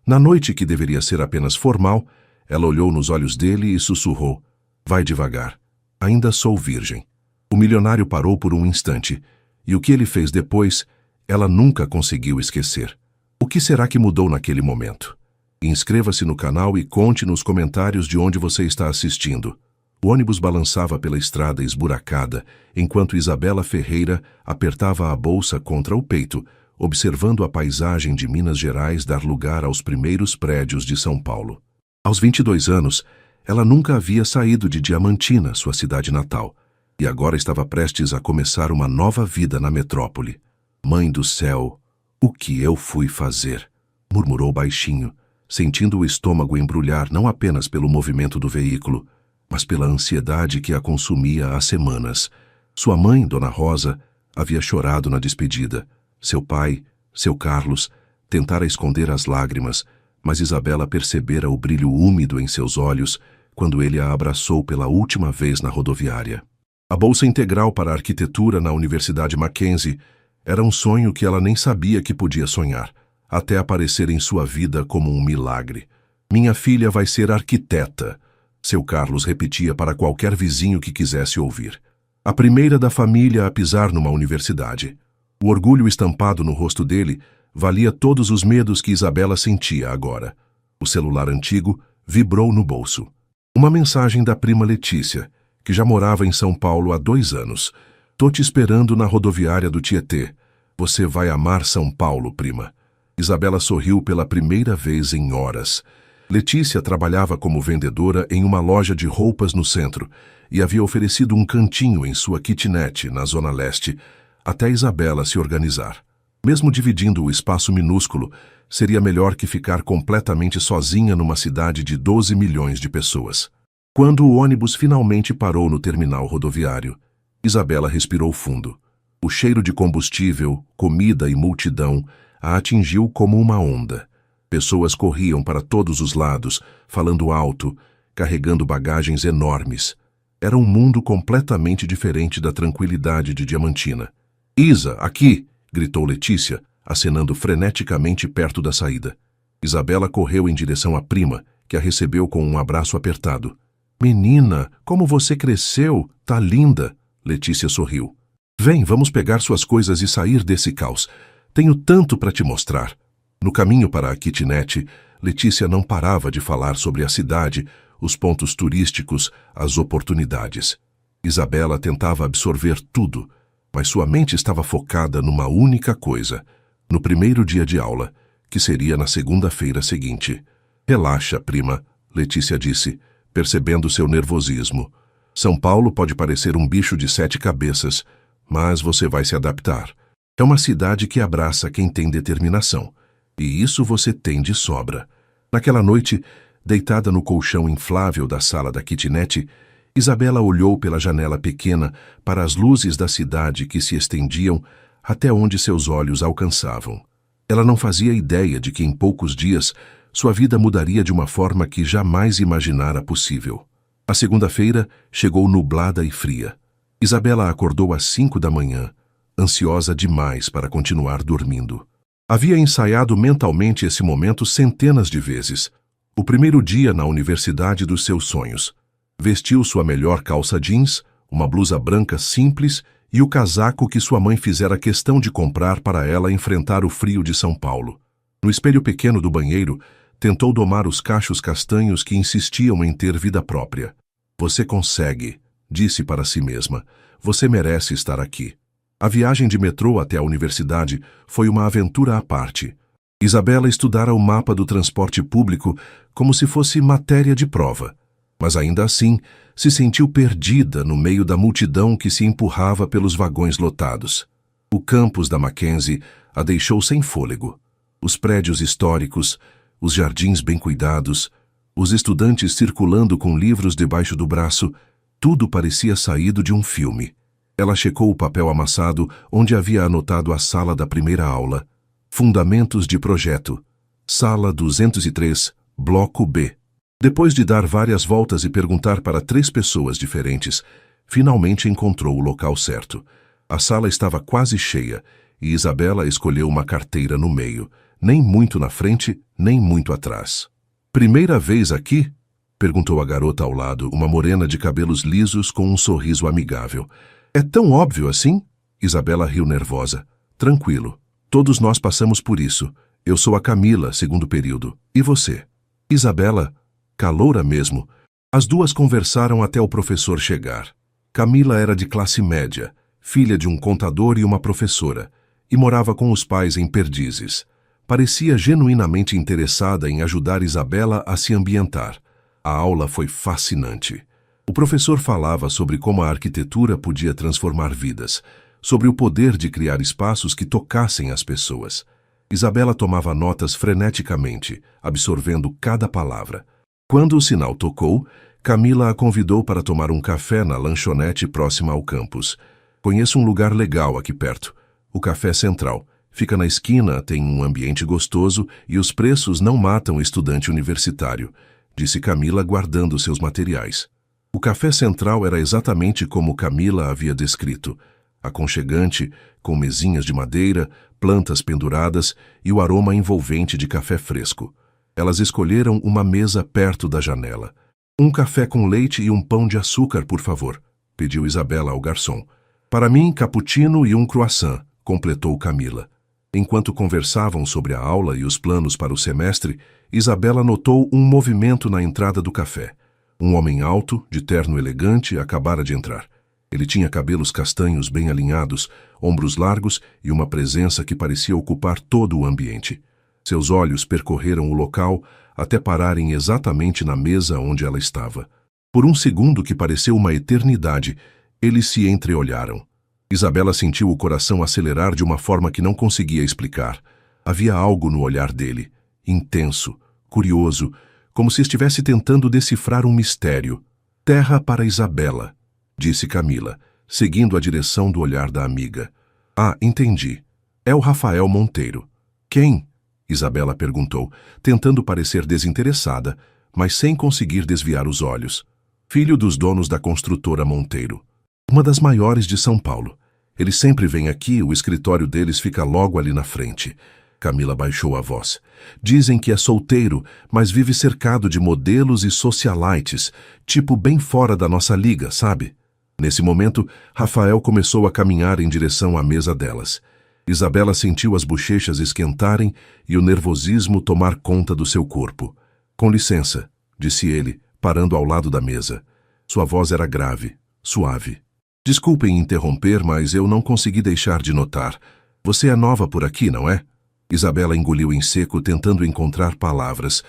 Na noite que deveria ser apenas formal, ela olhou nos olhos dele e sussurrou: "Vai devagar. Ainda sou virgem." O milionário parou por um instante, e o que ele fez depois, ela nunca conseguiu esquecer. O que será que mudou naquele momento? Inscreva-se no canal e conte nos comentários de onde você está assistindo. O ônibus balançava pela estrada esburacada, enquanto Isabela Ferreira apertava a bolsa contra o peito, observando a paisagem de Minas Gerais dar lugar aos primeiros prédios de São Paulo. Aos 22 anos, ela nunca havia saído de Diamantina, sua cidade natal, e agora estava prestes a começar uma nova vida na metrópole. "Mãe do céu, o que eu fui fazer?" murmurou baixinho, sentindo o estômago embrulhar não apenas pelo movimento do veículo, mas pela ansiedade que a consumia há semanas. Sua mãe, Dona Rosa, havia chorado na despedida. Seu pai, seu Carlos, tentara esconder as lágrimas, mas Isabela percebera o brilho úmido em seus olhos quando ele a abraçou pela última vez na rodoviária. A bolsa integral para a arquitetura na Universidade Mackenzie era um sonho que ela nem sabia que podia sonhar, até aparecer em sua vida como um milagre. "Minha filha vai ser arquiteta", seu Carlos repetia para qualquer vizinho que quisesse ouvir. A primeira da família a pisar numa universidade. O orgulho estampado no rosto dele valia todos os medos que Isabela sentia agora. O celular antigo vibrou no bolso. Uma mensagem da prima Letícia, que já morava em São Paulo há 2 anos. "Tô te esperando na rodoviária do Tietê. Você vai amar São Paulo, prima." Isabela sorriu pela primeira vez em horas. Letícia trabalhava como vendedora em uma loja de roupas no centro e havia oferecido um cantinho em sua kitnet na Zona Leste, até Isabela se organizar. Mesmo dividindo o espaço minúsculo, seria melhor que ficar completamente sozinha numa cidade de 12 milhões de pessoas. Quando o ônibus finalmente parou no terminal rodoviário, Isabela respirou fundo. O cheiro de combustível, comida e multidão a atingiu como uma onda. Pessoas corriam para todos os lados, falando alto, carregando bagagens enormes. Era um mundo completamente diferente da tranquilidade de Diamantina. "Isa, aqui!" gritou Letícia, acenando freneticamente perto da saída. Isabela correu em direção à prima, que a recebeu com um abraço apertado. "Menina, como você cresceu! Tá linda!" Letícia sorriu. "Vem, vamos pegar suas coisas e sair desse caos. Tenho tanto para te mostrar." No caminho para a kitnet, Letícia não parava de falar sobre a cidade, os pontos turísticos, as oportunidades. Isabela tentava absorver tudo, mas sua mente estava focada numa única coisa: no primeiro dia de aula, que seria na segunda-feira seguinte. "Relaxa, prima", Letícia disse, percebendo seu nervosismo. "São Paulo pode parecer um bicho de 7 cabeças, mas você vai se adaptar. É uma cidade que abraça quem tem determinação, e isso você tem de sobra." Naquela noite, deitada no colchão inflável da sala da kitnet, Isabela olhou pela janela pequena para as luzes da cidade que se estendiam até onde seus olhos alcançavam. Ela não fazia ideia de que em poucos dias sua vida mudaria de uma forma que jamais imaginara possível. A segunda-feira chegou nublada e fria. Isabela acordou às 5 da manhã, ansiosa demais para continuar dormindo. Havia ensaiado mentalmente esse momento centenas de vezes. O primeiro dia na universidade dos seus sonhos. Vestiu sua melhor calça jeans, uma blusa branca simples e o casaco que sua mãe fizera questão de comprar para ela enfrentar o frio de São Paulo. No espelho pequeno do banheiro, tentou domar os cachos castanhos que insistiam em ter vida própria. "Você consegue", disse para si mesma. "Você merece estar aqui." A viagem de metrô até a universidade foi uma aventura à parte. Isabela estudara o mapa do transporte público como se fosse matéria de prova, mas ainda assim se sentiu perdida no meio da multidão que se empurrava pelos vagões lotados. O campus da Mackenzie a deixou sem fôlego. Os prédios históricos, os jardins bem cuidados, os estudantes circulando com livros debaixo do braço, tudo parecia saído de um filme. Ela checou o papel amassado onde havia anotado a sala da primeira aula. Fundamentos de projeto. Sala 203, Bloco B. Depois de dar várias voltas e perguntar para 3 pessoas diferentes, finalmente encontrou o local certo. A sala estava quase cheia e Isabela escolheu uma carteira no meio, nem muito na frente, nem muito atrás. Primeira vez aqui? Perguntou a garota ao lado, uma morena de cabelos lisos com um sorriso amigável. É tão óbvio assim? Isabela riu nervosa. Tranquilo. Todos nós passamos por isso. Eu sou a Camila, segundo período. E você? Isabela, caloura mesmo. As duas conversaram até o professor chegar. Camila era de classe média, filha de um contador e uma professora, e morava com os pais em Perdizes. Parecia genuinamente interessada em ajudar Isabela a se ambientar. A aula foi fascinante. O professor falava sobre como a arquitetura podia transformar vidas, sobre o poder de criar espaços que tocassem as pessoas. Isabela tomava notas freneticamente, absorvendo cada palavra. Quando o sinal tocou, Camila a convidou para tomar um café na lanchonete próxima ao campus. Conheço um lugar legal aqui perto, o Café Central. Fica na esquina, tem um ambiente gostoso e os preços não matam estudante universitário, disse Camila guardando seus materiais. O Café Central era exatamente como Camila havia descrito, aconchegante, com mesinhas de madeira, plantas penduradas e o aroma envolvente de café fresco. Elas escolheram uma mesa perto da janela. Um café com leite e um pão de açúcar, por favor, pediu Isabela ao garçom. Para mim, cappuccino e um croissant, completou Camila. Enquanto conversavam sobre a aula e os planos para o semestre, Isabela notou um movimento na entrada do café. Um homem alto, de terno elegante, acabara de entrar. Ele tinha cabelos castanhos bem alinhados, ombros largos e uma presença que parecia ocupar todo o ambiente. Seus olhos percorreram o local até pararem exatamente na mesa onde ela estava. Por um segundo que pareceu uma eternidade, eles se entreolharam. Isabela sentiu o coração acelerar de uma forma que não conseguia explicar. Havia algo no olhar dele, intenso, curioso, como se estivesse tentando decifrar um mistério. Terra para Isabela, disse Camila, seguindo a direção do olhar da amiga. Ah, entendi. É o Rafael Monteiro. Quem? Isabela perguntou, tentando parecer desinteressada, mas sem conseguir desviar os olhos. Filho dos donos da construtora Monteiro. Uma das maiores de São Paulo. Eles sempre vêm aqui, o escritório deles fica logo ali na frente. Camila baixou a voz. Dizem que é solteiro, mas vive cercado de modelos e socialites, tipo bem fora da nossa liga, sabe? Nesse momento, Rafael começou a caminhar em direção à mesa delas. Isabela sentiu as bochechas esquentarem e o nervosismo tomar conta do seu corpo. Com licença, disse ele, parando ao lado da mesa. Sua voz era grave, suave. Desculpem interromper, mas eu não consegui deixar de notar. Você é nova por aqui, não é? Isabela engoliu em seco, tentando encontrar palavras.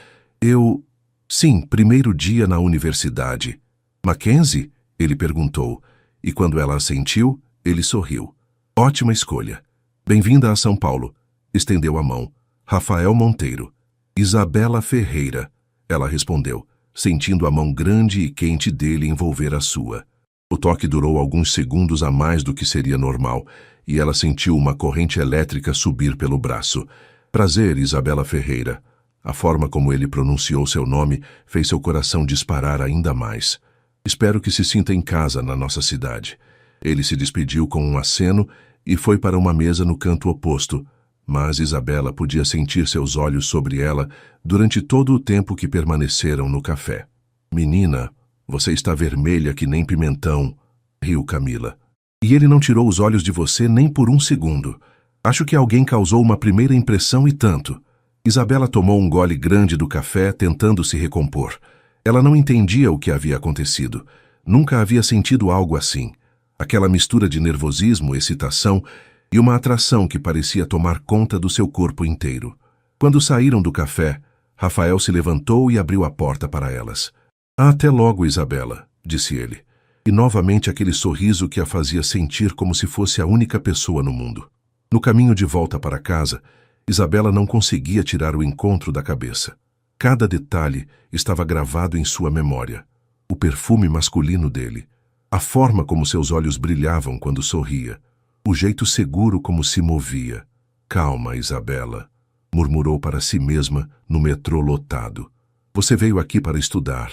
Sim, primeiro dia na universidade. Mackenzie? Ele perguntou. E quando ela assentiu, ele sorriu. Ótima escolha. Bem-vinda a São Paulo. Estendeu a mão. Rafael Monteiro. Isabela Ferreira. Ela respondeu, sentindo a mão grande e quente dele envolver a sua. O toque durou alguns segundos a mais do que seria normal, e ela sentiu uma corrente elétrica subir pelo braço. Prazer, Isabela Ferreira. A forma como ele pronunciou seu nome fez seu coração disparar ainda mais. Espero que se sinta em casa na nossa cidade. Ele se despediu com um aceno e foi para uma mesa no canto oposto, mas Isabela podia sentir seus olhos sobre ela durante todo o tempo que permaneceram no café. Menina, você está vermelha que nem pimentão, riu Camila. E ele não tirou os olhos de você nem por um segundo. Acho que alguém causou uma primeira impressão e tanto. Isabela tomou um gole grande do café, tentando se recompor. Ela não entendia o que havia acontecido. Nunca havia sentido algo assim. Aquela mistura de nervosismo, excitação e uma atração que parecia tomar conta do seu corpo inteiro. Quando saíram do café, Rafael se levantou e abriu a porta para elas. Até logo, Isabela, disse ele. E novamente aquele sorriso que a fazia sentir como se fosse a única pessoa no mundo. No caminho de volta para casa, Isabela não conseguia tirar o encontro da cabeça. Cada detalhe estava gravado em sua memória. O perfume masculino dele, a forma como seus olhos brilhavam quando sorria, o jeito seguro como se movia. Calma, Isabela, murmurou para si mesma no metrô lotado. Você veio aqui para estudar,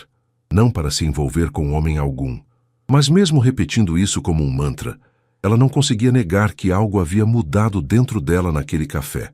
não para se envolver com homem algum. Mas mesmo repetindo isso como um mantra, ela não conseguia negar que algo havia mudado dentro dela naquele café.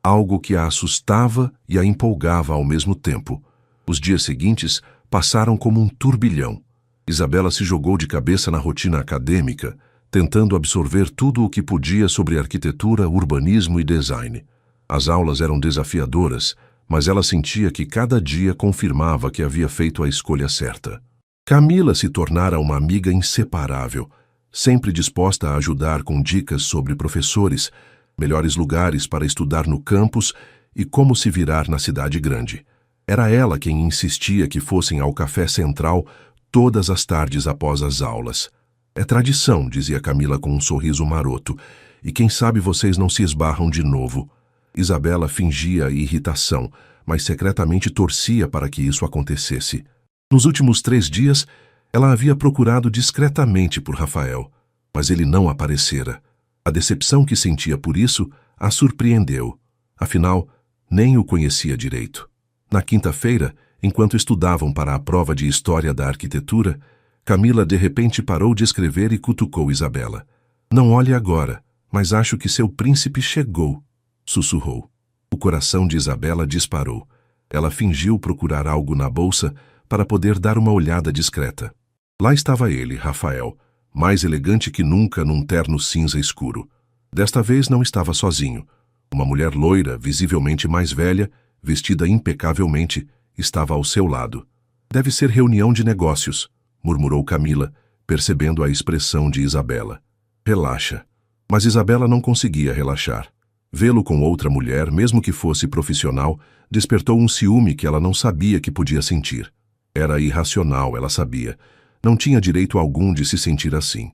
algo que a assustava e a empolgava ao mesmo tempo. Os dias seguintes passaram como um turbilhão. Isabela se jogou de cabeça na rotina acadêmica, tentando absorver tudo o que podia sobre arquitetura, urbanismo e design. As aulas eram desafiadoras, mas ela sentia que cada dia confirmava que havia feito a escolha certa. Camila se tornara uma amiga inseparável, sempre disposta a ajudar com dicas sobre professores, melhores lugares para estudar no campus e como se virar na cidade grande. Era ela quem insistia que fossem ao café central todas as tardes após as aulas. É tradição, dizia Camila com um sorriso maroto, e quem sabe vocês não se esbarram de novo. Isabela fingia irritação, mas secretamente torcia para que isso acontecesse. Nos últimos 3 dias, ela havia procurado discretamente por Rafael, mas ele não aparecera. A decepção que sentia por isso a surpreendeu. Afinal, nem o conhecia direito. Na quinta-feira, enquanto estudavam para a prova de História da Arquitetura, Camila de repente parou de escrever e cutucou Isabela. "Não olhe agora, mas acho que seu príncipe chegou", sussurrou. O coração de Isabela disparou. Ela fingiu procurar algo na bolsa para poder dar uma olhada discreta. Lá estava ele, Rafael, mais elegante que nunca num terno cinza escuro. Desta vez não estava sozinho. Uma mulher loira, visivelmente mais velha, vestida impecavelmente, estava ao seu lado. "Deve ser reunião de negócios", murmurou Camila, percebendo a expressão de Isabela. "Relaxa." Mas Isabela não conseguia relaxar. Vê-lo com outra mulher, mesmo que fosse profissional, despertou um ciúme que ela não sabia que podia sentir. Era irracional, ela sabia. Não tinha direito algum de se sentir assim.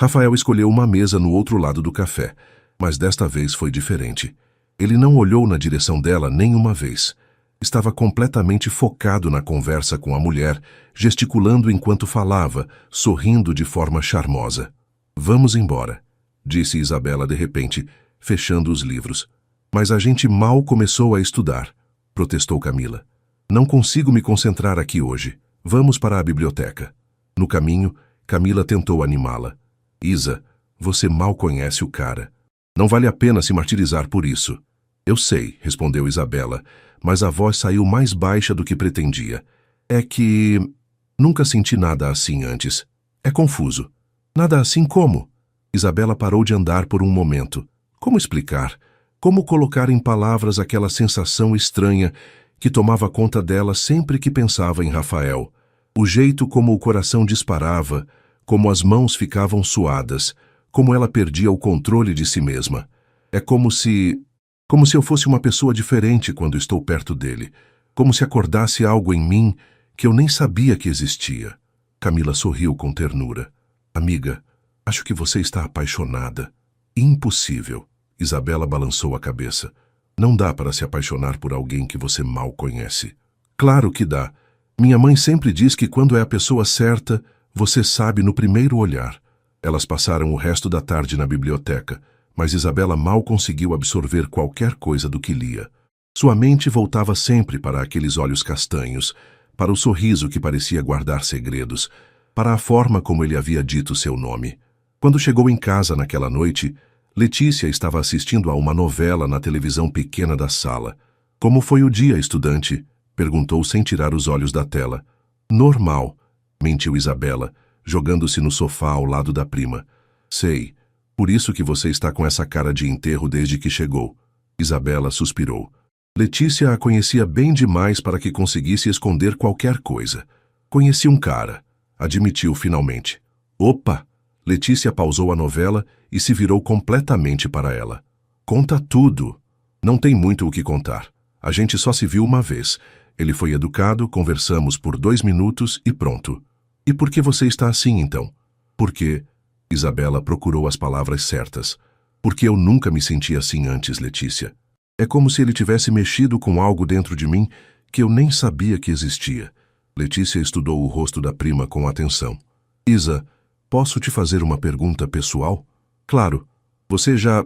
Rafael escolheu uma mesa no outro lado do café, mas desta vez foi diferente. Ele não olhou na direção dela nem uma vez. Estava completamente focado na conversa com a mulher, gesticulando enquanto falava, sorrindo de forma charmosa. "Vamos embora", disse Isabela de repente, fechando os livros. "Mas a gente mal começou a estudar", protestou Camila. "Não consigo me concentrar aqui hoje. Vamos para a biblioteca." No caminho, Camila tentou animá-la. "Isa, você mal conhece o cara. Não vale a pena se martirizar por isso." "Eu sei", respondeu Isabela, mas a voz saiu mais baixa do que pretendia. "É que nunca senti nada assim antes. É confuso." "Nada assim como?" Isabela parou de andar por um momento. Como explicar? Como colocar em palavras aquela sensação estranha que tomava conta dela sempre que pensava em Rafael? O jeito como o coração disparava, como as mãos ficavam suadas, como ela perdia o controle de si mesma. É como se eu fosse uma pessoa diferente quando estou perto dele, como se acordasse algo em mim que eu nem sabia que existia. Camila sorriu com ternura. "Amiga, acho que você está apaixonada." "Impossível." Isabela balançou a cabeça. "Não dá para se apaixonar por alguém que você mal conhece." "Claro que dá. Minha mãe sempre diz que quando é a pessoa certa, você sabe no primeiro olhar." Elas passaram o resto da tarde na biblioteca, mas Isabela mal conseguiu absorver qualquer coisa do que lia. Sua mente voltava sempre para aqueles olhos castanhos, para o sorriso que parecia guardar segredos, para a forma como ele havia dito seu nome. Quando chegou em casa naquela noite, Letícia estava assistindo a uma novela na televisão pequena da sala. "Como foi o dia, estudante?" perguntou sem tirar os olhos da tela. "Normal", mentiu Isabela, jogando-se no sofá ao lado da prima. "Sei. Por isso que você está com essa cara de enterro desde que chegou." Isabela suspirou. Letícia a conhecia bem demais para que conseguisse esconder qualquer coisa. "Conheci um cara", admitiu finalmente. "Opa!" Letícia pausou a novela e se virou completamente para ela. "Conta tudo." "Não tem muito o que contar. A gente só se viu uma vez. Ele foi educado, conversamos por 2 minutos e pronto." "E por que você está assim, então?" "Porque..." Isabela procurou as palavras certas. "Porque eu nunca me senti assim antes, Letícia. É como se ele tivesse mexido com algo dentro de mim que eu nem sabia que existia." Letícia estudou o rosto da prima com atenção. "Isa, posso te fazer uma pergunta pessoal?" "Claro. Você já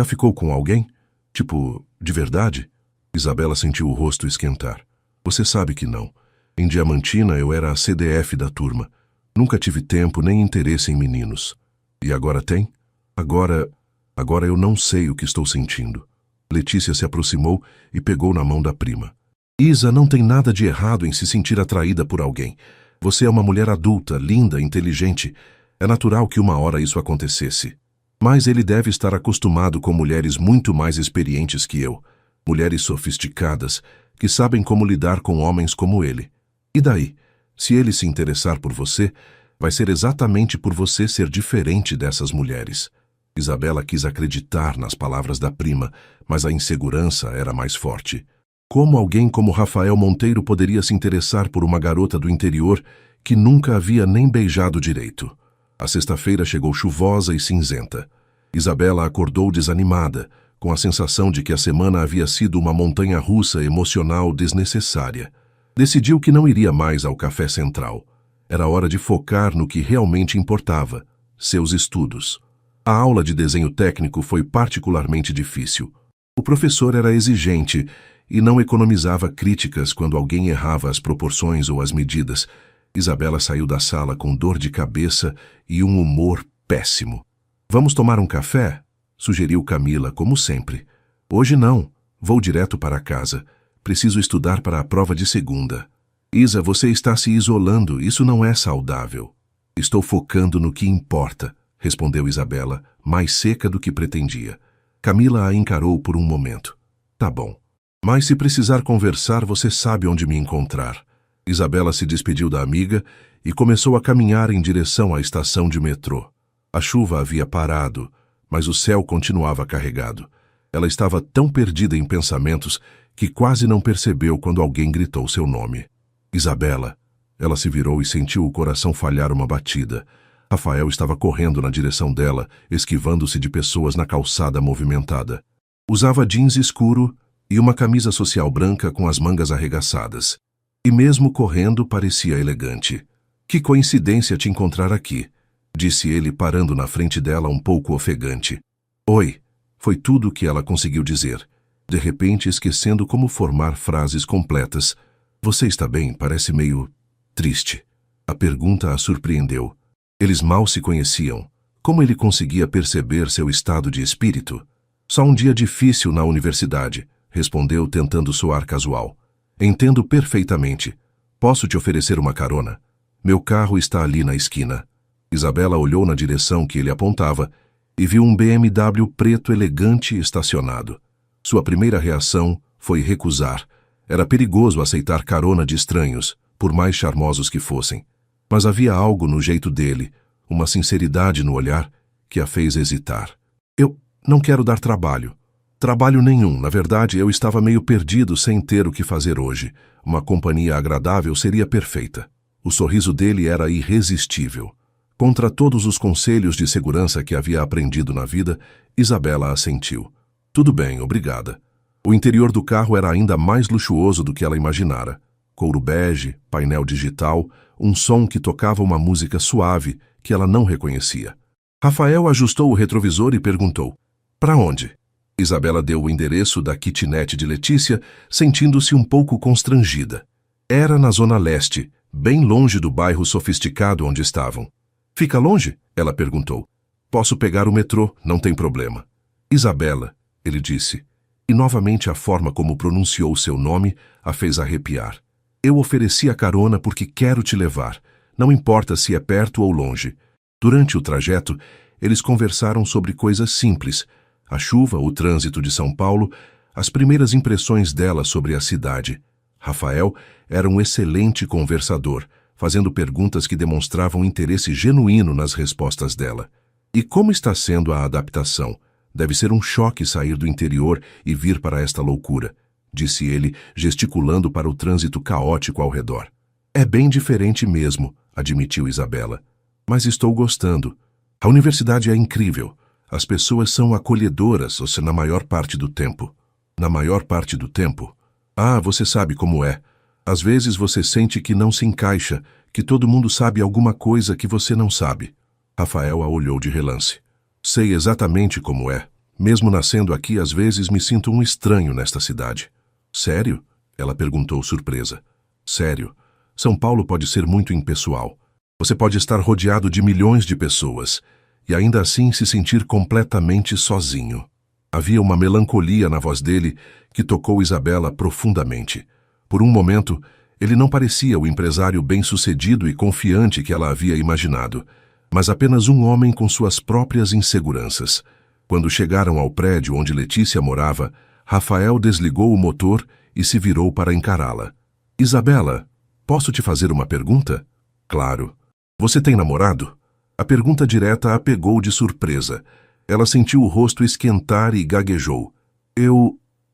ficou com alguém? Tipo, de verdade?" Isabela sentiu o rosto esquentar. "Você sabe que não. Em Diamantina eu era a CDF da turma. Nunca tive tempo nem interesse em meninos." "E agora tem?" Agora eu não sei o que estou sentindo." Letícia se aproximou e pegou na mão da prima. Isa, não tem nada de errado em se sentir atraída por alguém. Você é uma mulher adulta, linda, inteligente. É natural que uma hora isso acontecesse. Mas ele deve estar acostumado com mulheres muito mais experientes que eu. Mulheres sofisticadas, que sabem como lidar com homens como ele. E daí? Se ele se interessar por você, vai ser exatamente por você ser diferente dessas mulheres. Isabela quis acreditar nas palavras da prima, mas a insegurança era mais forte. Como alguém como Rafael Monteiro poderia se interessar por uma garota do interior que nunca havia nem beijado direito? A sexta-feira chegou chuvosa e cinzenta. Isabela acordou desanimada, com a sensação de que a semana havia sido uma montanha-russa emocional desnecessária. Decidiu que não iria mais ao café central. Era hora de focar no que realmente importava, seus estudos. A aula de desenho técnico foi particularmente difícil. O professor era exigente e não economizava críticas quando alguém errava as proporções ou as medidas. Isabela saiu da sala com dor de cabeça e um humor péssimo. Vamos tomar um café? Sugeriu Camila, como sempre. Hoje não, vou direto para casa. Preciso estudar para a prova de segunda. Isa, você está se isolando, isso não é saudável. Estou focando no que importa, respondeu Isabela, mais seca do que pretendia. Camila a encarou por um momento. Tá bom. Mas se precisar conversar, você sabe onde me encontrar. Isabela se despediu da amiga e começou a caminhar em direção à estação de metrô. A chuva havia parado, mas o céu continuava carregado. Ela estava tão perdida em pensamentos que quase não percebeu quando alguém gritou seu nome. Isabela. Ela se virou e sentiu o coração falhar uma batida. Rafael estava correndo na direção dela, esquivando-se de pessoas na calçada movimentada. Usava jeans escuro e uma camisa social branca com as mangas arregaçadas. E mesmo correndo parecia elegante. Que coincidência te encontrar aqui, disse ele parando na frente dela um pouco ofegante. Oi, foi tudo o que ela conseguiu dizer, de repente esquecendo como formar frases completas. Você está bem? Parece meio triste. A pergunta a surpreendeu. Eles mal se conheciam. Como ele conseguia perceber seu estado de espírito? Só um dia difícil na universidade, respondeu tentando soar casual. Entendo perfeitamente. Posso te oferecer uma carona? Meu carro está ali na esquina. Isabela olhou na direção que ele apontava e viu um BMW preto elegante estacionado. Sua primeira reação foi recusar. Era perigoso aceitar carona de estranhos, por mais charmosos que fossem. Mas havia algo no jeito dele, uma sinceridade no olhar, que a fez hesitar. Eu não quero dar trabalho. Trabalho nenhum. Na verdade, eu estava meio perdido sem ter o que fazer hoje. Uma companhia agradável seria perfeita. O sorriso dele era irresistível. Contra todos os conselhos de segurança que havia aprendido na vida, Isabela assentiu. Tudo bem, obrigada. O interior do carro era ainda mais luxuoso do que ela imaginara. Couro bege, painel digital, um som que tocava uma música suave que ela não reconhecia. Rafael ajustou o retrovisor e perguntou, para onde? Isabela deu o endereço da kitnet de Letícia, sentindo-se um pouco constrangida. Era na zona leste, bem longe do bairro sofisticado onde estavam. Fica longe? Ela perguntou. Posso pegar o metrô, não tem problema. Isabela, ele disse. E novamente a forma como pronunciou seu nome a fez arrepiar. Eu ofereci a carona porque quero te levar. Não importa se é perto ou longe. Durante o trajeto, eles conversaram sobre coisas simples. A chuva, o trânsito de São Paulo, as primeiras impressões dela sobre a cidade. Rafael era um excelente conversador, fazendo perguntas que demonstravam interesse genuíno nas respostas dela. E como está sendo a adaptação? Deve ser um choque sair do interior e vir para esta loucura, disse ele, gesticulando para o trânsito caótico ao redor. É bem diferente mesmo, admitiu Isabela. Mas estou gostando. A universidade é incrível. As pessoas são acolhedoras, ou seja, na maior parte do tempo. Na maior parte do tempo? Ah, você sabe como é. Às vezes você sente que não se encaixa, que todo mundo sabe alguma coisa que você não sabe. Rafael a olhou de relance. Sei exatamente como é. Mesmo nascendo aqui, às vezes me sinto um estranho nesta cidade. Sério? Ela perguntou surpresa. Sério. São Paulo pode ser muito impessoal. Você pode estar rodeado de milhões de pessoas e ainda assim se sentir completamente sozinho. Havia uma melancolia na voz dele que tocou Isabela profundamente. Por um momento, ele não parecia o empresário bem-sucedido e confiante que ela havia imaginado, mas apenas um homem com suas próprias inseguranças. Quando chegaram ao prédio onde Letícia morava, Rafael desligou o motor e se virou para encará-la. Isabela, posso te fazer uma pergunta? Claro. Você tem namorado? A pergunta direta a pegou de surpresa. Ela sentiu o rosto esquentar e gaguejou.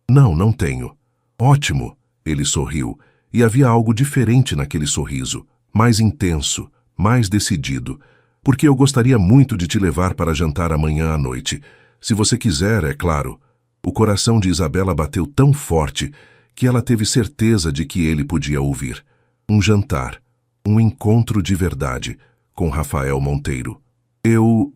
Não tenho. Ótimo, ele sorriu, e havia algo diferente naquele sorriso, mais intenso, mais decidido. Porque eu gostaria muito de te levar para jantar amanhã à noite. Se você quiser, é claro. O coração de Isabela bateu tão forte que ela teve certeza de que ele podia ouvir. Um jantar, um encontro de verdade, com Rafael Monteiro. Eu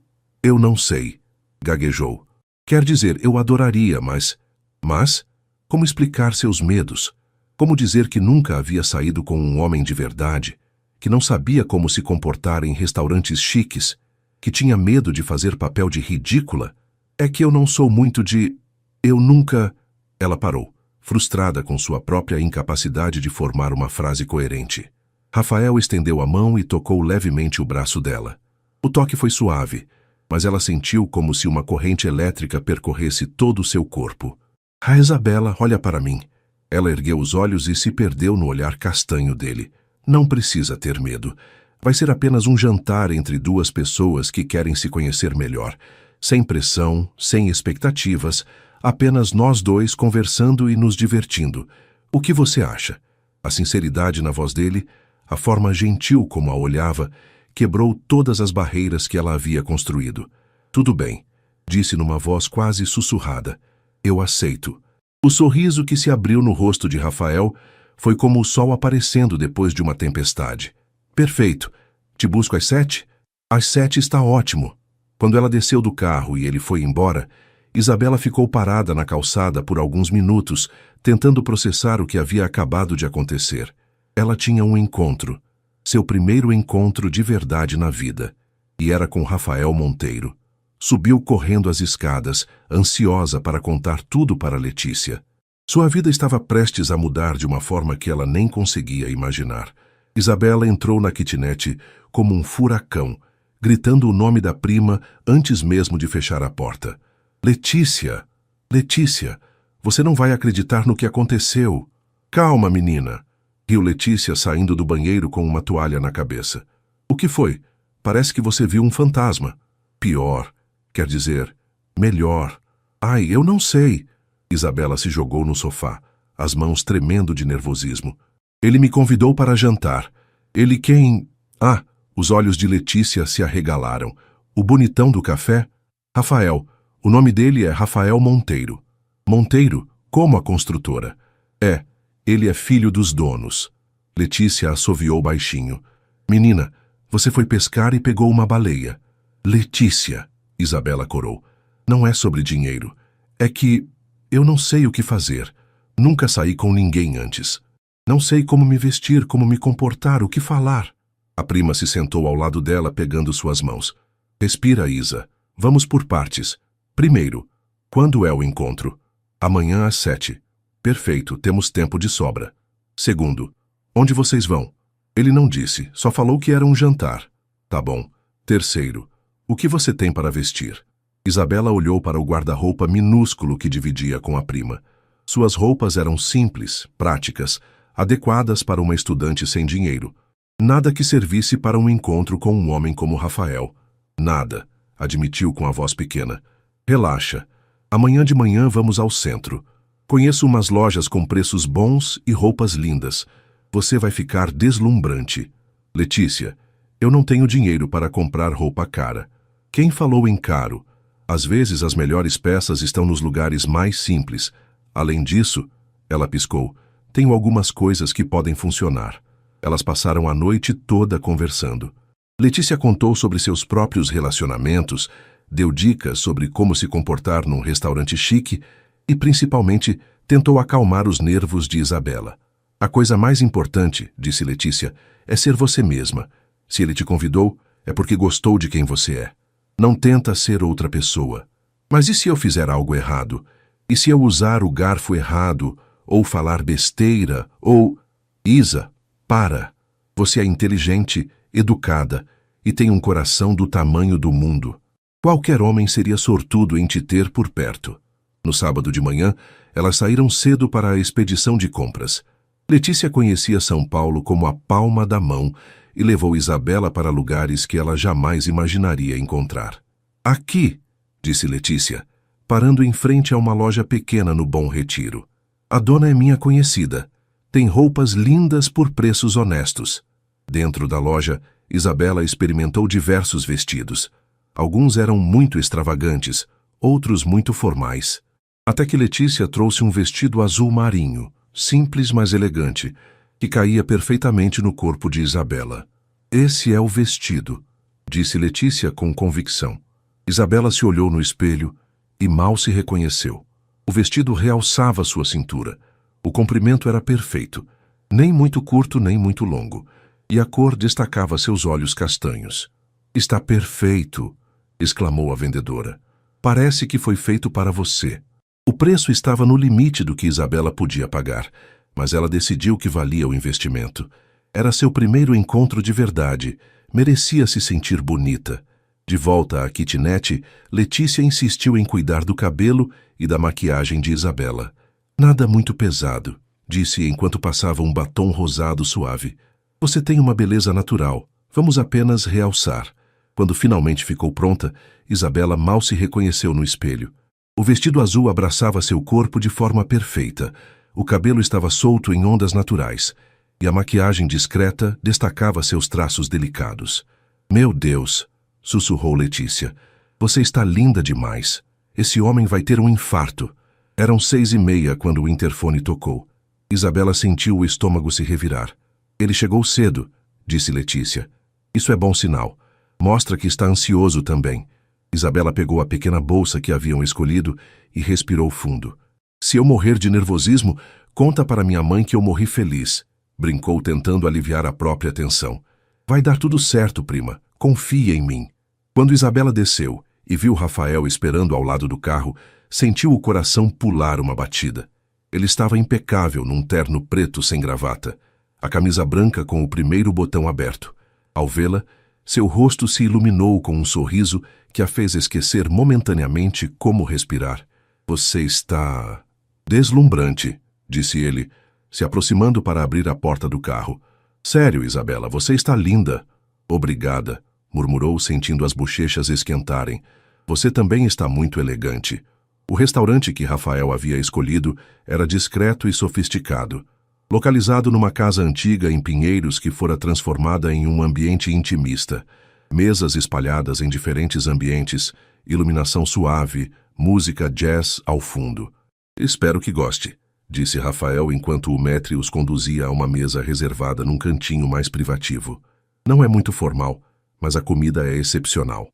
não sei, gaguejou. Quer dizer, eu adoraria, mas... Mas? Como explicar seus medos? Como dizer que nunca havia saído com um homem de verdade, que não sabia como se comportar em restaurantes chiques, que tinha medo de fazer papel de ridícula? É que eu não sou muito de... Eu nunca... Ela parou, frustrada com sua própria incapacidade de formar uma frase coerente. Rafael estendeu a mão e tocou levemente o braço dela. O toque foi suave, mas ela sentiu como se uma corrente elétrica percorresse todo o seu corpo. Ah, Isabela, olha para mim. Ela ergueu os olhos e se perdeu no olhar castanho dele. Não precisa ter medo. Vai ser apenas um jantar entre duas pessoas que querem se conhecer melhor. Sem pressão, sem expectativas, apenas nós dois conversando e nos divertindo. O que você acha? A sinceridade na voz dele, a forma gentil como a olhava, quebrou todas as barreiras que ela havia construído. Tudo bem, disse numa voz quase sussurrada. Eu aceito. O sorriso que se abriu no rosto de Rafael foi como o sol aparecendo depois de uma tempestade. Perfeito. Te busco às 7? Às 7 está ótimo. Quando ela desceu do carro e ele foi embora, Isabela ficou parada na calçada por alguns minutos, tentando processar o que havia acabado de acontecer. Ela tinha um encontro, seu primeiro encontro de verdade na vida, e era com Rafael Monteiro. Subiu correndo as escadas, ansiosa para contar tudo para Letícia. Sua vida estava prestes a mudar de uma forma que ela nem conseguia imaginar. Isabela entrou na kitnet como um furacão, gritando o nome da prima antes mesmo de fechar a porta. Letícia! Letícia! Você não vai acreditar no que aconteceu. Calma, menina! Riu Letícia saindo do banheiro com uma toalha na cabeça. O que foi? Parece que você viu um fantasma. Pior. Quer dizer, melhor. Ai, eu não sei. Isabela se jogou no sofá, as mãos tremendo de nervosismo. Ele me convidou para jantar. Ele quem... Ah, os olhos de Letícia se arregalaram. O bonitão do café? Rafael. O nome dele é Rafael Monteiro. Monteiro? Como a construtora? É, ele é filho dos donos. Letícia assoviou baixinho. Menina, você foi pescar e pegou uma baleia. Letícia, Isabela corou. Não é sobre dinheiro. É que eu não sei o que fazer. Nunca saí com ninguém antes. Não sei como me vestir, como me comportar, o que falar. A prima se sentou ao lado dela, pegando suas mãos. Respira, Isa. Vamos por partes. Primeiro, quando é o encontro? Amanhã às 7. Perfeito, temos tempo de sobra. Segundo, onde vocês vão? Ele não disse, só falou que era um jantar. Tá bom. Terceiro, o que você tem para vestir? Isabela olhou para o guarda-roupa minúsculo que dividia com a prima. Suas roupas eram simples, práticas, adequadas para uma estudante sem dinheiro. Nada que servisse para um encontro com um homem como Rafael. Nada, admitiu com a voz pequena. Relaxa. Amanhã de manhã vamos ao centro. Conheço umas lojas com preços bons e roupas lindas. Você vai ficar deslumbrante. Letícia, eu não tenho dinheiro para comprar roupa cara. Quem falou em caro? Às vezes as melhores peças estão nos lugares mais simples. Além disso, ela piscou, tenho algumas coisas que podem funcionar. Elas passaram a noite toda conversando. Letícia contou sobre seus próprios relacionamentos, deu dicas sobre como se comportar num restaurante chique e, principalmente, tentou acalmar os nervos de Isabela. A coisa mais importante, disse Letícia, é ser você mesma. Se ele te convidou, é porque gostou de quem você é. Não tenta ser outra pessoa. Mas e se eu fizer algo errado? E se eu usar o garfo errado, ou falar besteira, ou... Isa, para. Você é inteligente, educada e tem um coração do tamanho do mundo. Qualquer homem seria sortudo em te ter por perto. No sábado de manhã, elas saíram cedo para a expedição de compras. Letícia conhecia São Paulo como a palma da mão e levou Isabela para lugares que ela jamais imaginaria encontrar. Aqui, disse Letícia, parando em frente a uma loja pequena no Bom Retiro. A dona é minha conhecida. Tem roupas lindas por preços honestos. Dentro da loja, Isabela experimentou diversos vestidos. Alguns eram muito extravagantes, outros muito formais. Até que Letícia trouxe um vestido azul marinho, simples mas elegante, que caía perfeitamente no corpo de Isabela. Esse é o vestido, disse Letícia com convicção. Isabela se olhou no espelho e mal se reconheceu. O vestido realçava sua cintura. O comprimento era perfeito, nem muito curto nem muito longo, e a cor destacava seus olhos castanhos. Está perfeito, exclamou a vendedora. Parece que foi feito para você. O preço estava no limite do que Isabela podia pagar, mas ela decidiu que valia o investimento. Era seu primeiro encontro de verdade, merecia se sentir bonita. De volta à kitnet, Letícia insistiu em cuidar do cabelo e da maquiagem de Isabela. Nada muito pesado, disse enquanto passava um batom rosado suave. Você tem uma beleza natural, vamos apenas realçar. Quando finalmente ficou pronta, Isabela mal se reconheceu no espelho. O vestido azul abraçava seu corpo de forma perfeita, o cabelo estava solto em ondas naturais, e a maquiagem discreta destacava seus traços delicados. Meu Deus, sussurrou Letícia, você está linda demais. Esse homem vai ter um infarto. Eram 6:30 quando o interfone tocou. Isabela sentiu o estômago se revirar. Ele chegou cedo, disse Letícia. Isso é bom sinal. Mostra que está ansioso também. Isabela pegou a pequena bolsa que haviam escolhido e respirou fundo. Se eu morrer de nervosismo, conta para minha mãe que eu morri feliz, brincou tentando aliviar a própria tensão. Vai dar tudo certo, prima. Confia em mim. Quando Isabela desceu e viu Rafael esperando ao lado do carro, sentiu o coração pular uma batida. Ele estava impecável num terno preto sem gravata, a camisa branca com o primeiro botão aberto. Ao vê-la, seu rosto se iluminou com um sorriso que a fez esquecer momentaneamente como respirar. Você está... deslumbrante, disse ele, se aproximando para abrir a porta do carro. Sério, Isabela, você está linda. Obrigada, murmurou sentindo as bochechas esquentarem. Você também está muito elegante. O restaurante que Rafael havia escolhido era discreto e sofisticado. Localizado numa casa antiga em Pinheiros que fora transformada em um ambiente intimista. Mesas espalhadas em diferentes ambientes, iluminação suave, música jazz ao fundo. Espero que goste, disse Rafael enquanto o maître os conduzia a uma mesa reservada num cantinho mais privativo. Não é muito formal, mas a comida é excepcional.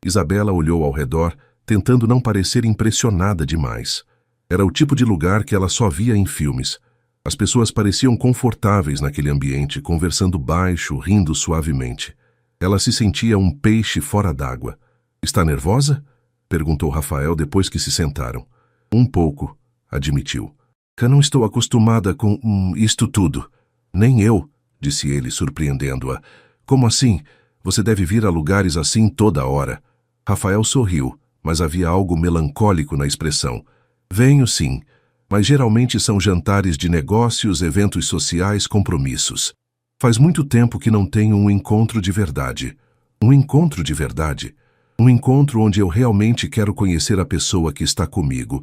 Isabela olhou ao redor, tentando não parecer impressionada demais. Era o tipo de lugar que ela só via em filmes. As pessoas pareciam confortáveis naquele ambiente, conversando baixo, rindo suavemente. Ela se sentia um peixe fora d'água. Está nervosa? Perguntou Rafael depois que se sentaram. Um pouco, admitiu. Eu não estou acostumada com isto tudo. Nem eu, disse ele, surpreendendo-a. Como assim? Você deve vir a lugares assim toda hora. Rafael sorriu, mas havia algo melancólico na expressão. Venho sim, mas geralmente são jantares de negócios, eventos sociais, compromissos. Faz muito tempo que não tenho um encontro de verdade. Um encontro de verdade? Um encontro onde eu realmente quero conhecer a pessoa que está comigo.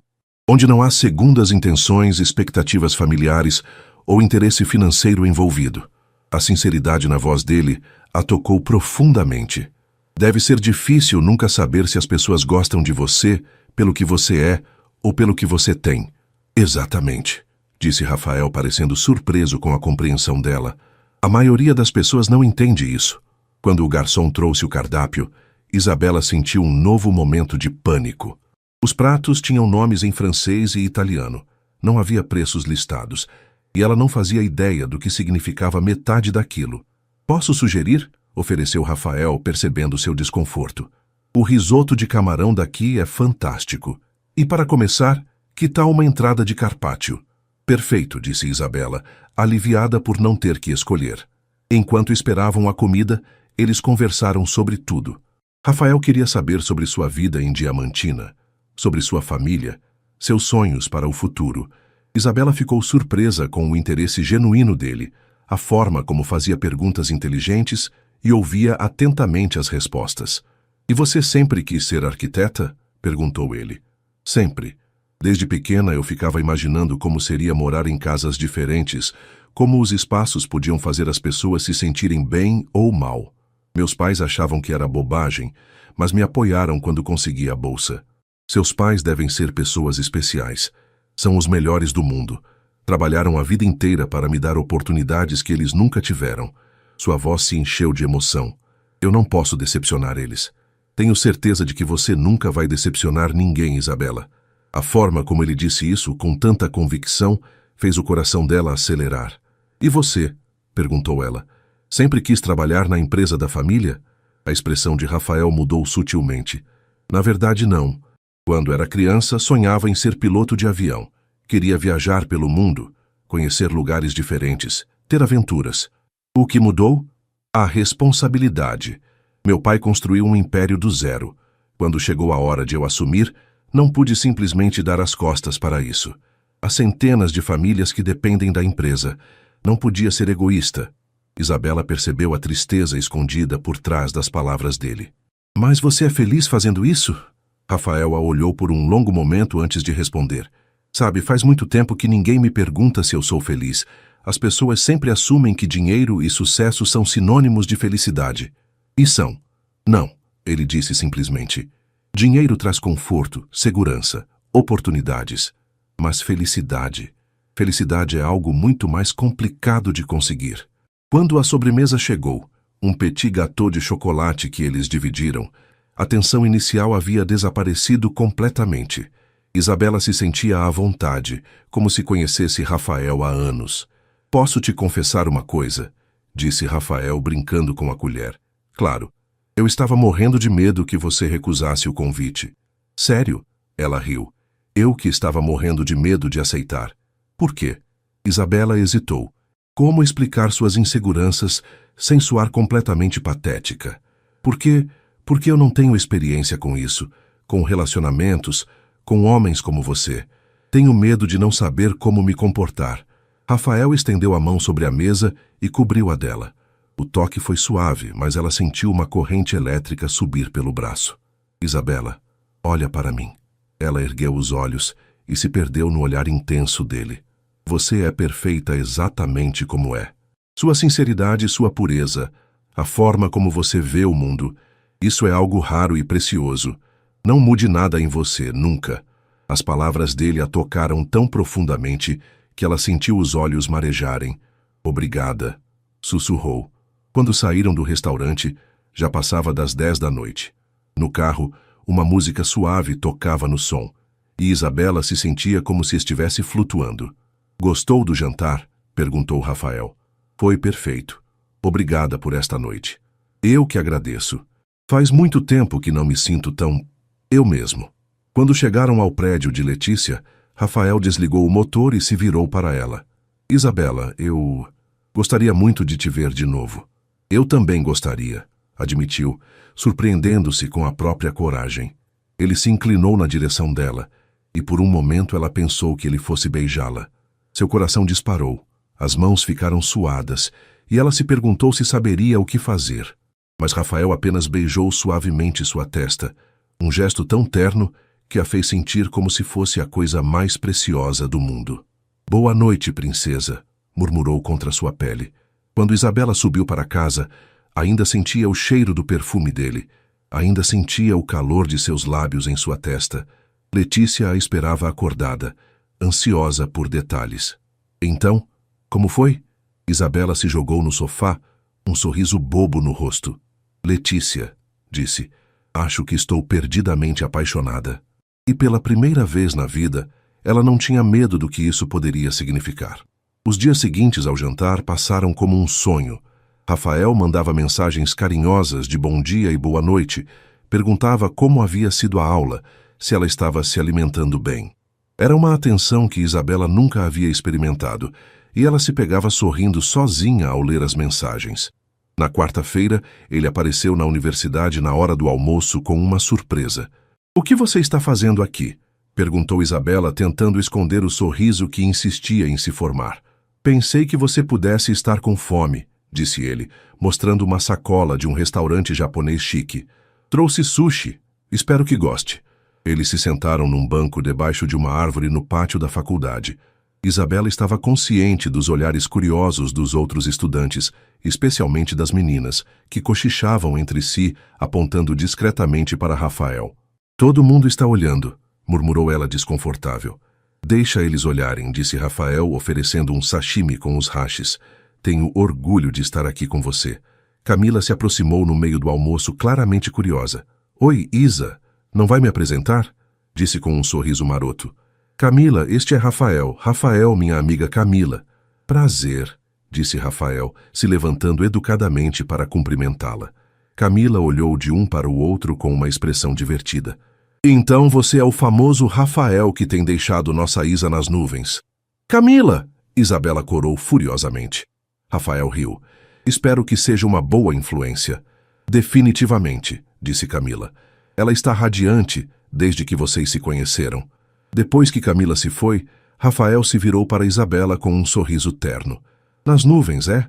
Onde não há segundas intenções, expectativas familiares ou interesse financeiro envolvido. A sinceridade na voz dele a tocou profundamente. Deve ser difícil nunca saber se as pessoas gostam de você pelo que você é ou pelo que você tem. Exatamente, disse Rafael, parecendo surpreso com a compreensão dela. A maioria das pessoas não entende isso. Quando o garçom trouxe o cardápio, Isabela sentiu um novo momento de pânico. Os pratos tinham nomes em francês e italiano. Não havia preços listados, e ela não fazia ideia do que significava metade daquilo. Posso sugerir? Ofereceu Rafael, percebendo seu desconforto. O risoto de camarão daqui é fantástico. E para começar, que tal uma entrada de carpaccio? Perfeito, disse Isabela, aliviada por não ter que escolher. Enquanto esperavam a comida, eles conversaram sobre tudo. Rafael queria saber sobre sua vida em Diamantina, sobre sua família, seus sonhos para o futuro. Isabela ficou surpresa com o interesse genuíno dele, a forma como fazia perguntas inteligentes e ouvia atentamente as respostas. "E você sempre quis ser arquiteta?" perguntou ele. "Sempre. Desde pequena eu ficava imaginando como seria morar em casas diferentes, como os espaços podiam fazer as pessoas se sentirem bem ou mal. Meus pais achavam que era bobagem, mas me apoiaram quando consegui a bolsa. Seus pais devem ser pessoas especiais. São os melhores do mundo. Trabalharam a vida inteira para me dar oportunidades que eles nunca tiveram." Sua voz se encheu de emoção. "Eu não posso decepcionar eles. Tenho certeza de que você nunca vai decepcionar ninguém, Isabela." A forma como ele disse isso, com tanta convicção, fez o coração dela acelerar. "E você?" perguntou ela. "Sempre quis trabalhar na empresa da família?" A expressão de Rafael mudou sutilmente. "Na verdade, não. Quando era criança, sonhava em ser piloto de avião. Queria viajar pelo mundo, conhecer lugares diferentes, ter aventuras. O que mudou? A responsabilidade. Meu pai construiu um império do zero. Quando chegou a hora de eu assumir, não pude simplesmente dar as costas para isso. Há centenas de famílias que dependem da empresa. Não podia ser egoísta." Isabela percebeu a tristeza escondida por trás das palavras dele. "Mas você é feliz fazendo isso?" Rafael a olhou por um longo momento antes de responder. "Sabe, faz muito tempo que ninguém me pergunta se eu sou feliz. As pessoas sempre assumem que dinheiro e sucesso são sinônimos de felicidade. E são. Não, ele disse simplesmente. Dinheiro traz conforto, segurança, oportunidades. Mas felicidade. Felicidade é algo muito mais complicado de conseguir." Quando a sobremesa chegou, um petit gâteau de chocolate que eles dividiram, a tensão inicial havia desaparecido completamente. Isabela se sentia à vontade, como se conhecesse Rafael há anos. "Posso te confessar uma coisa?" disse Rafael, brincando com a colher. "Claro. Eu estava morrendo de medo que você recusasse o convite." "Sério?" Ela riu. "Eu que estava morrendo de medo de aceitar." "Por quê?" Isabela hesitou. Como explicar suas inseguranças sem soar completamente patética? Porque eu não tenho experiência com isso, com relacionamentos, com homens como você. Tenho medo de não saber como me comportar." Rafael estendeu a mão sobre a mesa e cobriu a dela. O toque foi suave, mas ela sentiu uma corrente elétrica subir pelo braço. "Isabela, olha para mim." Ela ergueu os olhos e se perdeu no olhar intenso dele. "Você é perfeita exatamente como é. Sua sinceridade e sua pureza, a forma como você vê o mundo, isso é algo raro e precioso. Não mude nada em você, nunca." As palavras dele a tocaram tão profundamente que ela sentiu os olhos marejarem. "Obrigada", sussurrou. Quando saíram do restaurante, já passava das 10 da noite. No carro, uma música suave tocava no som, e Isabela se sentia como se estivesse flutuando. "Gostou do jantar?" perguntou Rafael. "Foi perfeito. Obrigada por esta noite." "Eu que agradeço. Faz muito tempo que não me sinto tão... eu mesmo." Quando chegaram ao prédio de Letícia, Rafael desligou o motor e se virou para ela. "Isabela, eu... gostaria muito de te ver de novo." "Eu também gostaria", admitiu, surpreendendo-se com a própria coragem. Ele se inclinou na direção dela, e por um momento ela pensou que ele fosse beijá-la. Seu coração disparou, as mãos ficaram suadas, e ela se perguntou se saberia o que fazer. Mas Rafael apenas beijou suavemente sua testa, um gesto tão terno que a fez sentir como se fosse a coisa mais preciosa do mundo. "Boa noite, princesa", murmurou contra sua pele. Quando Isabela subiu para casa, ainda sentia o cheiro do perfume dele, ainda sentia o calor de seus lábios em sua testa. Letícia a esperava acordada, ansiosa por detalhes. "Então, como foi?" Isabela se jogou no sofá, um sorriso bobo no rosto. "Letícia", disse, "acho que estou perdidamente apaixonada." E pela primeira vez na vida, ela não tinha medo do que isso poderia significar. Os dias seguintes ao jantar passaram como um sonho. Rafael mandava mensagens carinhosas de bom dia e boa noite, Perguntava como havia sido a aula, se ela estava se alimentando bem. Era uma atenção que Isabela nunca havia experimentado, e ela se pegava sorrindo sozinha ao ler as mensagens. Na quarta-feira, ele apareceu na universidade na hora do almoço com uma surpresa. "O que você está fazendo aqui?" perguntou Isabela, tentando esconder o sorriso que insistia em se formar. "Pensei que você pudesse estar com fome", disse ele, mostrando uma sacola de um restaurante japonês chique. "Trouxe sushi. Espero que goste." Eles se sentaram num banco debaixo de uma árvore no pátio da faculdade. Isabela estava consciente dos olhares curiosos dos outros estudantes, especialmente das meninas, que cochichavam entre si, apontando discretamente para Rafael. "Todo mundo está olhando", murmurou ela desconfortável. "Deixa eles olharem", disse Rafael, oferecendo um sashimi com os hashes. "Tenho orgulho de estar aqui com você." Camila se aproximou no meio do almoço, claramente curiosa. "Oi, Isa, não vai me apresentar?" disse com um sorriso maroto. "Camila, este é Rafael. Rafael, minha amiga Camila." "Prazer", disse Rafael, se levantando educadamente para cumprimentá-la. Camila olhou de um para o outro com uma expressão divertida. "Então você é o famoso Rafael que tem deixado nossa Isa nas nuvens." "Camila!" Isabela corou furiosamente. Rafael riu. "Espero que seja uma boa influência." "Definitivamente", disse Camila. "Ela está radiante desde que vocês se conheceram." Depois que Camila se foi, Rafael se virou para Isabela com um sorriso terno. "Nas nuvens, é?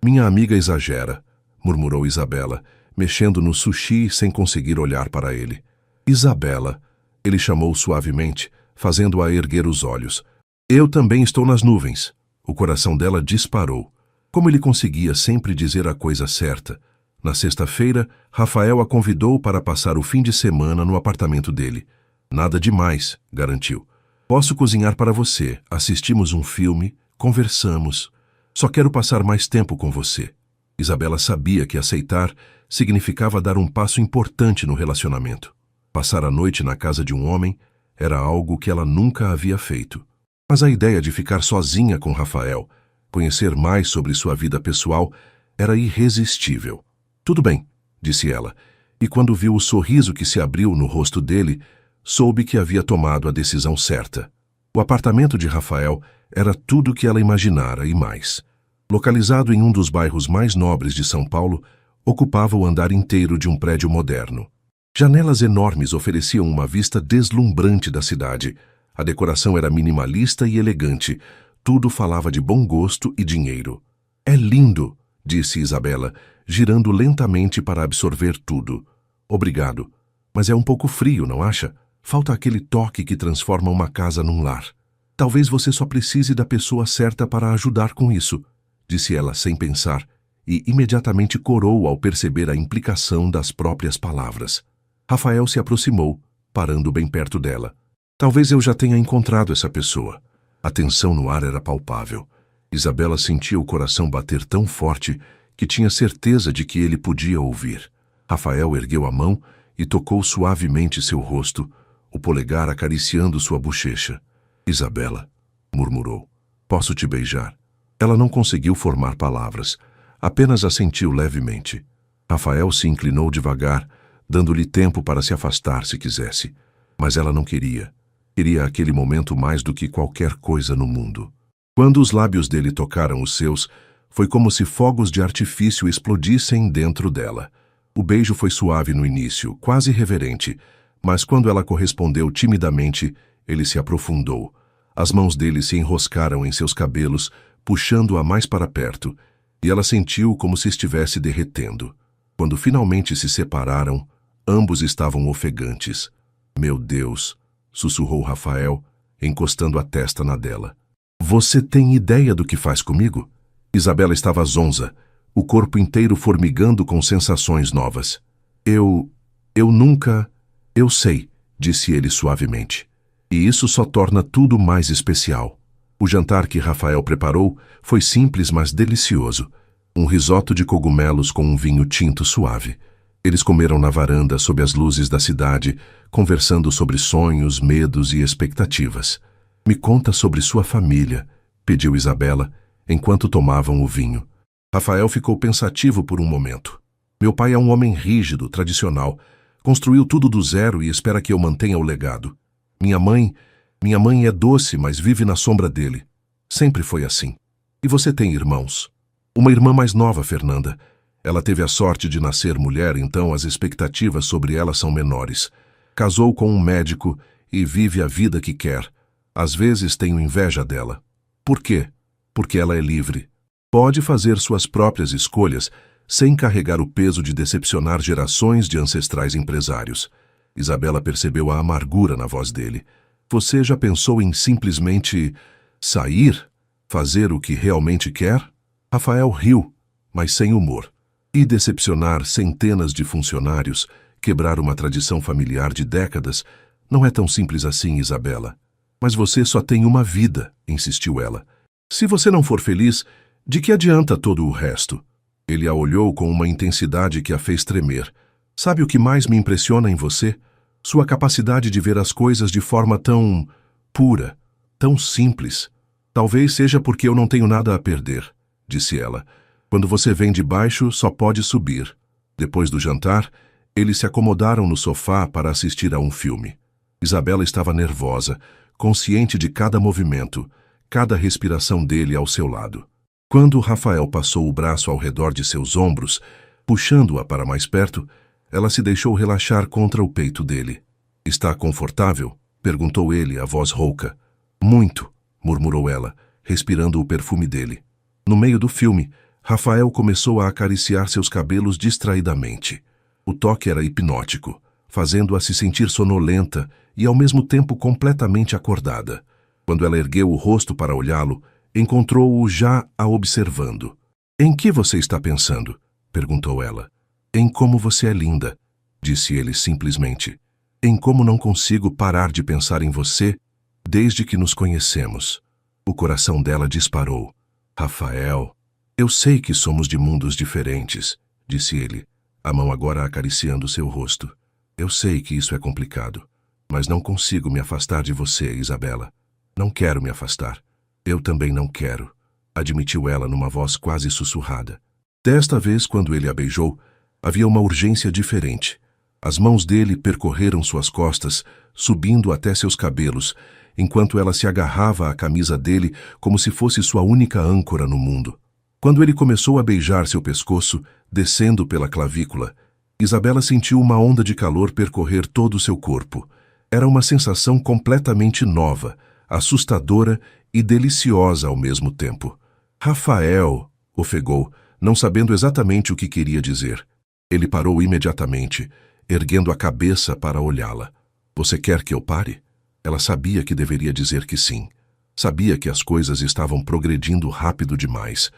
Minha amiga exagera", murmurou Isabela, mexendo no sushi sem conseguir olhar para ele. "Isabela", ele chamou suavemente, fazendo-a erguer os olhos. "Eu também estou nas nuvens." O coração dela disparou. Como ele conseguia sempre dizer a coisa certa. Na sexta-feira, Rafael a convidou para passar o fim de semana no apartamento dele. "Nada demais", garantiu. "Posso cozinhar para você, assistimos um filme, conversamos. Só quero passar mais tempo com você." Isabela sabia que aceitar significava dar um passo importante no relacionamento. Passar a noite na casa de um homem era algo que ela nunca havia feito. Mas a ideia de ficar sozinha com Rafael, conhecer mais sobre sua vida pessoal, era irresistível. "Tudo bem", disse ela, e quando viu o sorriso que se abriu no rosto dele, soube que havia tomado a decisão certa. O apartamento de Rafael era tudo o que ela imaginara e mais. Localizado em um dos bairros mais nobres de São Paulo, ocupava o andar inteiro de um prédio moderno. Janelas enormes ofereciam uma vista deslumbrante da cidade. A decoração era minimalista e elegante. Tudo falava de bom gosto e dinheiro. "É lindo", disse Isabela, girando lentamente para absorver tudo. "Obrigado. Mas é um pouco frio, não acha? Falta aquele toque que transforma uma casa num lar." "Talvez você só precise da pessoa certa para ajudar com isso", disse ela sem pensar, e imediatamente corou ao perceber a implicação das próprias palavras. Rafael se aproximou, parando bem perto dela. "Talvez eu já tenha encontrado essa pessoa." A tensão no ar era palpável. Isabela sentia o coração bater tão forte que tinha certeza de que ele podia ouvir. Rafael ergueu a mão e tocou suavemente seu rosto, o polegar acariciando sua bochecha. "Isabela", murmurou, "posso te beijar?" Ela não conseguiu formar palavras, apenas assentiu levemente. Rafael se inclinou devagar, dando-lhe tempo para se afastar se quisesse. Mas ela não queria. Queria aquele momento mais do que qualquer coisa no mundo. Quando os lábios dele tocaram os seus, foi como se fogos de artifício explodissem dentro dela. O beijo foi suave no início, quase reverente, mas quando ela correspondeu timidamente, ele se aprofundou. As mãos dele se enroscaram em seus cabelos, puxando-a mais para perto, e ela sentiu como se estivesse derretendo. Quando finalmente se separaram, ambos estavam ofegantes. "Meu Deus", sussurrou Rafael, encostando a testa na dela. "Você tem ideia do que faz comigo?" Isabela estava zonza, o corpo inteiro formigando com sensações novas. Eu nunca... Eu sei", disse ele suavemente. "E isso só torna tudo mais especial." O jantar que Rafael preparou foi simples, mas delicioso. Um risoto de cogumelos com um vinho tinto suave. Eles comeram na varanda sob as luzes da cidade, conversando sobre sonhos, medos e expectativas. "Me conta sobre sua família", pediu Isabela, enquanto tomavam o vinho. Rafael ficou pensativo por um momento. "Meu pai é um homem rígido, tradicional. Construiu tudo do zero e espera que eu mantenha o legado. Minha mãe é doce, mas vive na sombra dele. Sempre foi assim. E você tem irmãos? Uma irmã mais nova, Fernanda. Ela teve a sorte de nascer mulher, então as expectativas sobre ela são menores. Casou com um médico e vive a vida que quer. Às vezes tenho inveja dela. Por quê? Porque ela é livre. Pode fazer suas próprias escolhas sem carregar o peso de decepcionar gerações de ancestrais empresários. Isabela percebeu a amargura na voz dele. Você já pensou em simplesmente sair? Fazer o que realmente quer? Rafael riu, mas sem humor. E decepcionar centenas de funcionários, quebrar uma tradição familiar de décadas, não é tão simples assim, Isabela. Mas você só tem uma vida, insistiu ela. Se você não for feliz, de que adianta todo o resto? Ele a olhou com uma intensidade que a fez tremer. Sabe o que mais me impressiona em você? Sua capacidade de ver as coisas de forma tão pura, tão simples. Talvez seja porque eu não tenho nada a perder, disse ela. Quando você vem de baixo, só pode subir. Depois do jantar, eles se acomodaram no sofá para assistir a um filme. Isabela estava nervosa, consciente de cada movimento, cada respiração dele ao seu lado. Quando Rafael passou o braço ao redor de seus ombros, puxando-a para mais perto, ela se deixou relaxar contra o peito dele. Está confortável? Perguntou ele, a voz rouca. Muito, murmurou ela, respirando o perfume dele. No meio do filme, Rafael começou a acariciar seus cabelos distraidamente. O toque era hipnótico, fazendo-a se sentir sonolenta e ao mesmo tempo completamente acordada. Quando ela ergueu o rosto para olhá-lo, encontrou-o já a observando. Em que você está pensando? Perguntou ela. Em como você é linda, disse ele simplesmente. Em como não consigo parar de pensar em você desde que nos conhecemos. O coração dela disparou. Rafael, eu sei que somos de mundos diferentes, disse ele, a mão agora acariciando seu rosto. Eu sei que isso é complicado, mas não consigo me afastar de você, Isabela. Não quero me afastar. Eu também não quero, admitiu ela numa voz quase sussurrada. Desta vez, quando ele a beijou, havia uma urgência diferente. As mãos dele percorreram suas costas, subindo até seus cabelos, enquanto ela se agarrava à camisa dele como se fosse sua única âncora no mundo. Quando ele começou a beijar seu pescoço, descendo pela clavícula, Isabela sentiu uma onda de calor percorrer todo o seu corpo. Era uma sensação completamente nova, assustadora e deliciosa ao mesmo tempo. Rafael, ofegou, não sabendo exatamente o que queria dizer. Ele parou imediatamente, erguendo a cabeça para olhá-la. Você quer que eu pare? Ela sabia que deveria dizer que sim. Sabia que as coisas estavam progredindo rápido demais,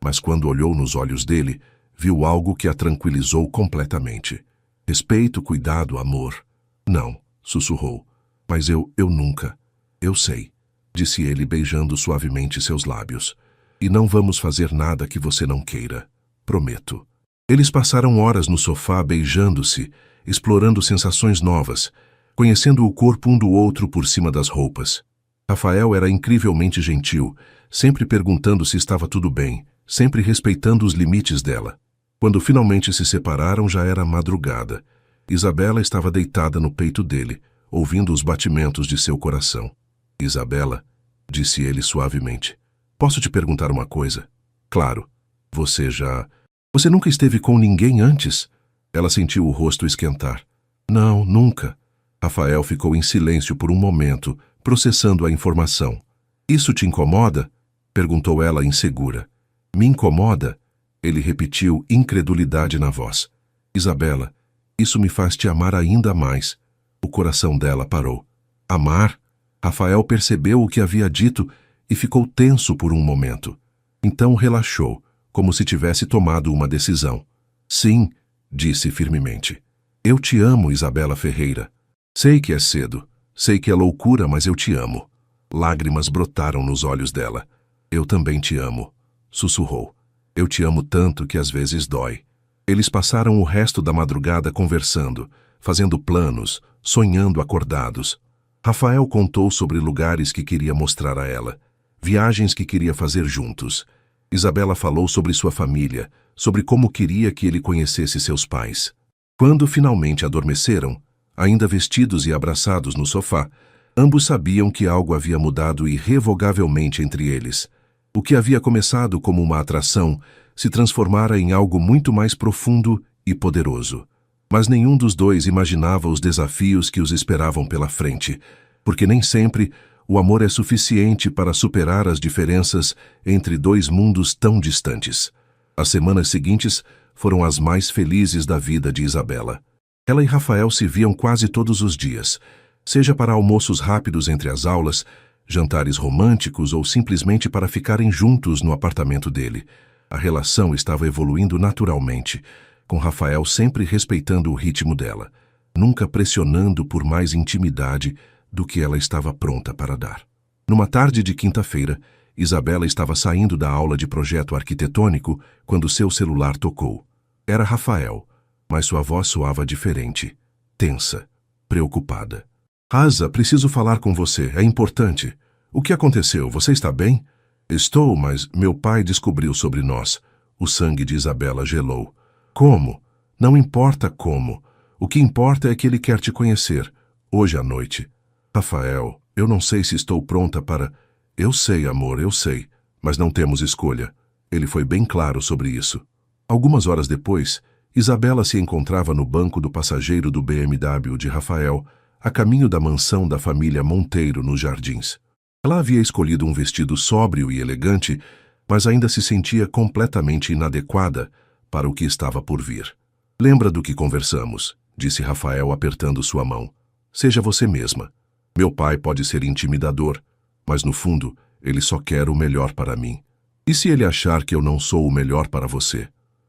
mas quando olhou nos olhos dele, viu algo que a tranquilizou completamente. Respeito, cuidado, amor. Não, sussurrou. Mas eu nunca. Eu sei, disse ele beijando suavemente seus lábios. E não vamos fazer nada que você não queira. Prometo. Eles passaram horas no sofá beijando-se, explorando sensações novas, conhecendo o corpo um do outro por cima das roupas. Rafael era incrivelmente gentil, sempre perguntando se estava tudo bem, sempre respeitando os limites dela. Quando finalmente se separaram, já era madrugada. Isabela estava deitada no peito dele, ouvindo os batimentos de seu coração. Isabela, disse ele suavemente, posso te perguntar uma coisa? Claro. Você nunca esteve com ninguém antes? Ela sentiu o rosto esquentar. Não, nunca. Rafael ficou em silêncio por um momento, processando a informação. Isso te incomoda? Perguntou ela insegura. Me incomoda? Ele repetiu, incredulidade na voz. Isabela, isso me faz te amar ainda mais. O coração dela parou. Amar? Rafael percebeu o que havia dito e ficou tenso por um momento. Então relaxou, como se tivesse tomado uma decisão. Sim, disse firmemente. Eu te amo, Isabela Ferreira. Sei que é cedo, sei que é loucura, mas eu te amo. Lágrimas brotaram nos olhos dela. Eu também te amo, sussurrou. Eu te amo tanto que às vezes dói. Eles passaram o resto da madrugada conversando, fazendo planos, sonhando acordados. Rafael contou sobre lugares que queria mostrar a ela, viagens que queria fazer juntos. Isabela falou sobre sua família, sobre como queria que ele conhecesse seus pais. Quando finalmente adormeceram, ainda vestidos e abraçados no sofá, ambos sabiam que algo havia mudado irrevogavelmente entre eles. O que havia começado como uma atração se transformara em algo muito mais profundo e poderoso. Mas nenhum dos dois imaginava os desafios que os esperavam pela frente, porque nem sempre o amor é suficiente para superar as diferenças entre dois mundos tão distantes. As semanas seguintes foram as mais felizes da vida de Isabela. Ela e Rafael se viam quase todos os dias, seja para almoços rápidos entre as aulas, jantares românticos ou simplesmente para ficarem juntos no apartamento dele. A relação estava evoluindo naturalmente, com Rafael sempre respeitando o ritmo dela, nunca pressionando por mais intimidade do que ela estava pronta para dar. Numa tarde de quinta-feira, Isabela estava saindo da aula de projeto arquitetônico quando seu celular tocou. Era Rafael, mas sua voz soava diferente, tensa, preocupada. Asa, preciso falar com você, é importante. O que aconteceu? Você está bem? Estou, mas meu pai descobriu sobre nós. O sangue de Isabela gelou. Como? Não importa como. O que importa é que ele quer te conhecer, hoje à noite. Rafael, eu não sei se estou pronta para... Eu sei, amor, eu sei, mas não temos escolha. Ele foi bem claro sobre isso. Algumas horas depois, Isabela se encontrava no banco do passageiro do BMW de Rafael, a caminho da mansão da família Monteiro nos Jardins. Ela havia escolhido um vestido sóbrio e elegante, mas ainda se sentia completamente inadequada para o que estava por vir. Lembra do que conversamos, disse Rafael apertando sua mão. Seja você mesma. Meu pai pode ser intimidador, mas no fundo, ele só quer o melhor para mim. E se ele achar que eu não sou o melhor para você?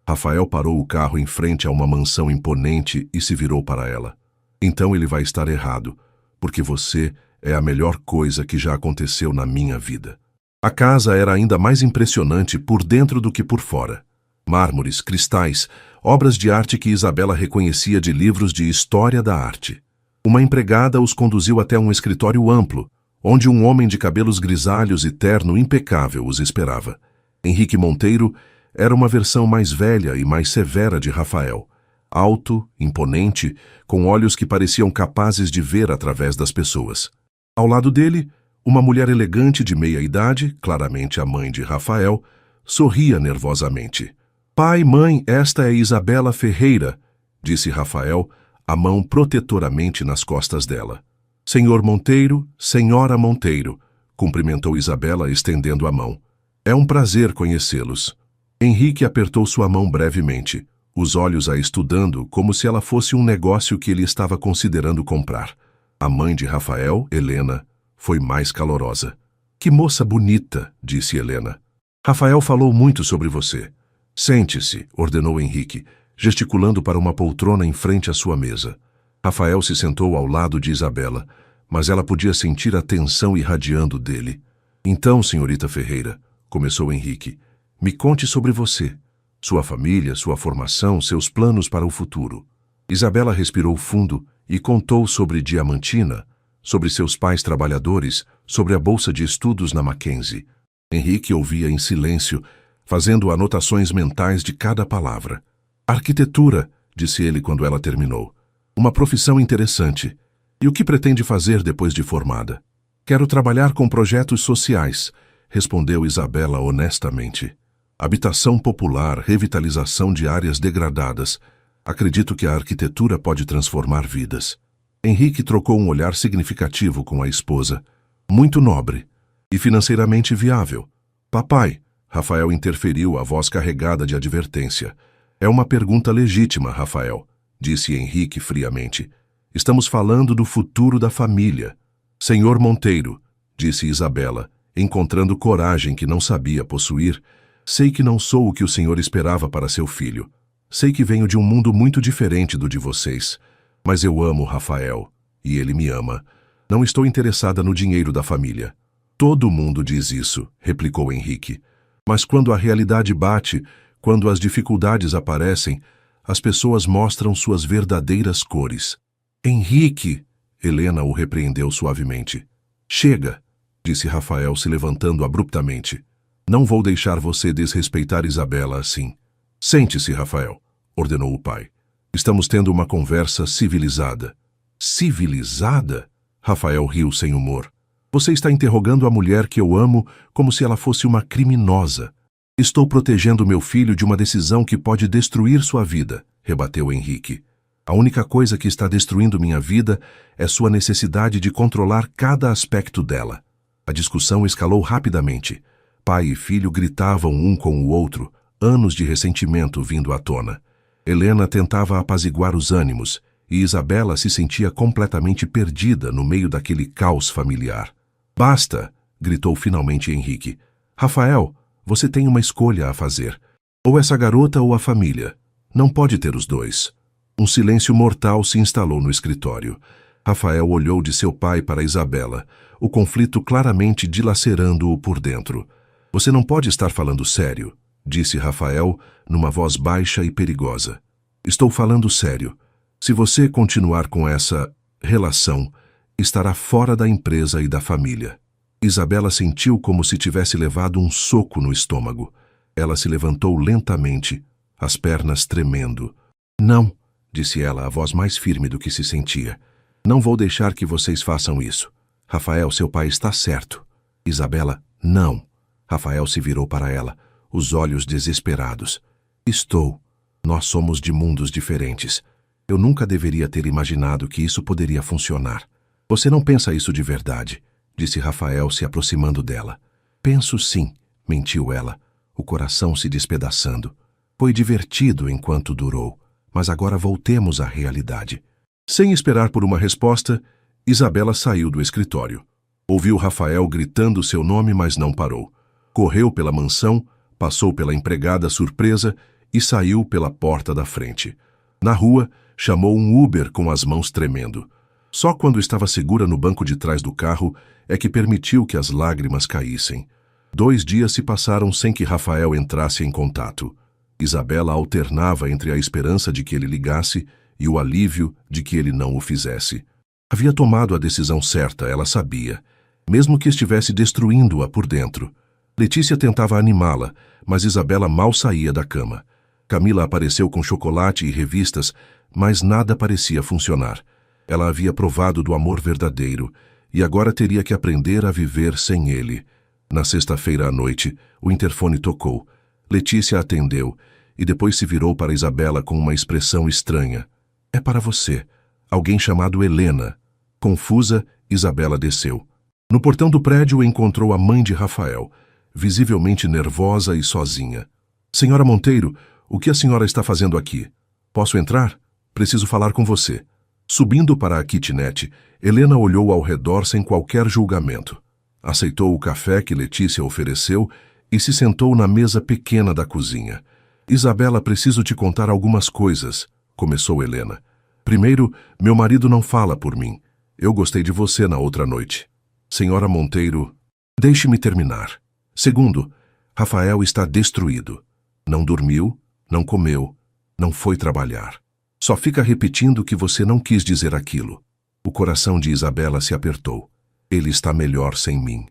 Rafael parou o carro em frente a uma mansão imponente e se virou para ela. Então ele vai estar errado, porque você é a melhor coisa que já aconteceu na minha vida. A casa era ainda mais impressionante por dentro do que por fora. Mármores, cristais, obras de arte que Isabela reconhecia de livros de história da arte. Uma empregada os conduziu até um escritório amplo, onde um homem de cabelos grisalhos e terno impecável os esperava. Henrique Monteiro era uma versão mais velha e mais severa de Rafael. Alto, imponente, com olhos que pareciam capazes de ver através das pessoas. Ao lado dele, uma mulher elegante de meia-idade, claramente a mãe de Rafael, sorria nervosamente. Pai, mãe, esta é Isabela Ferreira, disse Rafael, a mão protetoramente nas costas dela. Senhor Monteiro, senhora Monteiro, cumprimentou Isabela estendendo a mão. É um prazer conhecê-los. Henrique apertou sua mão brevemente, os olhos a estudando como se ela fosse um negócio que ele estava considerando comprar. A mãe de Rafael, Helena, foi mais calorosa. Que moça bonita, disse Helena. Rafael falou muito sobre você. Sente-se, ordenou Henrique, gesticulando para uma poltrona em frente à sua mesa. Rafael se sentou ao lado de Isabela, mas ela podia sentir a tensão irradiando dele. Então, senhorita Ferreira, começou Henrique, me conte sobre você. Sua família, sua formação, seus planos para o futuro. Isabela respirou fundo e contou sobre Diamantina, sobre seus pais trabalhadores, sobre a bolsa de estudos na Mackenzie. Henrique ouvia em silêncio, fazendo anotações mentais de cada palavra. Arquitetura, disse ele quando ela terminou. Uma profissão interessante. E o que pretende fazer depois de formada? Quero trabalhar com projetos sociais, respondeu Isabela honestamente. Habitação popular, revitalização de áreas degradadas. Acredito que a arquitetura pode transformar vidas. Henrique trocou um olhar significativo com a esposa. Muito nobre. E financeiramente viável. Papai, Rafael interferiu, a voz carregada de advertência. É uma pergunta legítima, Rafael, disse Henrique friamente. Estamos falando do futuro da família. Senhor Monteiro, disse Isabela, encontrando coragem que não sabia possuir, sei que não sou o que o senhor esperava para seu filho. Sei que venho de um mundo muito diferente do de vocês. Mas eu amo Rafael, e ele me ama. Não estou interessada no dinheiro da família. Todo mundo diz isso, replicou Henrique. Mas quando a realidade bate, quando as dificuldades aparecem, as pessoas mostram suas verdadeiras cores. Henrique, Helena o repreendeu suavemente. Chega, disse Rafael se levantando abruptamente. Não vou deixar você desrespeitar Isabela assim. Sente-se, Rafael, ordenou o pai. Estamos tendo uma conversa civilizada. Civilizada? Rafael riu sem humor. Você está interrogando a mulher que eu amo como se ela fosse uma criminosa. Estou protegendo meu filho de uma decisão que pode destruir sua vida, rebateu Henrique. A única coisa que está destruindo minha vida é sua necessidade de controlar cada aspecto dela. A discussão escalou rapidamente. Pai e filho gritavam um com o outro, anos de ressentimento vindo à tona. Helena tentava apaziguar os ânimos, e Isabela se sentia completamente perdida no meio daquele caos familiar. Basta! Gritou finalmente Henrique. Rafael, você tem uma escolha a fazer. Ou essa garota ou a família. Não pode ter os dois. Um silêncio mortal se instalou no escritório. Rafael olhou de seu pai para Isabela, o conflito claramente dilacerando-o por dentro. Você não pode estar falando sério, disse Rafael, numa voz baixa e perigosa. Estou falando sério. Se você continuar com essa relação, estará fora da empresa e da família. Isabela sentiu como se tivesse levado um soco no estômago. Ela se levantou lentamente, as pernas tremendo. Não, disse ela, a voz mais firme do que se sentia. Não vou deixar que vocês façam isso. Rafael, seu pai está certo. Isabela, não. Rafael se virou para ela, os olhos desesperados. Estou. Nós somos de mundos diferentes. Eu nunca deveria ter imaginado que isso poderia funcionar. Você não pensa isso de verdade, disse Rafael se aproximando dela. Penso sim, mentiu ela, o coração se despedaçando. Foi divertido enquanto durou, mas agora voltemos à realidade. Sem esperar por uma resposta, Isabela saiu do escritório. Ouviu Rafael gritando seu nome, mas não parou. Correu pela mansão, passou pela empregada surpresa e saiu pela porta da frente. Na rua, chamou um Uber com as mãos tremendo. Só quando estava segura no banco de trás do carro é que permitiu que as lágrimas caíssem. 2 dias se passaram sem que Rafael entrasse em contato. Isabela alternava entre a esperança de que ele ligasse e o alívio de que ele não o fizesse. Havia tomado a decisão certa, ela sabia, mesmo que estivesse destruindo-a por dentro. Letícia tentava animá-la, mas Isabela mal saía da cama. Camila apareceu com chocolate e revistas, mas nada parecia funcionar. Ela havia provado do amor verdadeiro e agora teria que aprender a viver sem ele. Na sexta-feira à noite, o interfone tocou. Letícia atendeu e depois se virou para Isabela com uma expressão estranha. É para você. Alguém chamado Helena. Confusa, Isabela desceu. No portão do prédio encontrou a mãe de Rafael, visivelmente nervosa e sozinha. Senhora Monteiro, o que a senhora está fazendo aqui? Posso entrar? Preciso falar com você. Subindo para a kitnet, Helena olhou ao redor sem qualquer julgamento. Aceitou o café que Letícia ofereceu e se sentou na mesa pequena da cozinha. Isabela, preciso te contar algumas coisas, começou Helena. Primeiro, meu marido não fala por mim. Eu gostei de você na outra noite. Senhora Monteiro, deixe-me terminar. Segundo, Rafael está destruído. Não dormiu, não comeu, não foi trabalhar. Só fica repetindo que você não quis dizer aquilo. O coração de Isabela se apertou. Ele está melhor sem mim.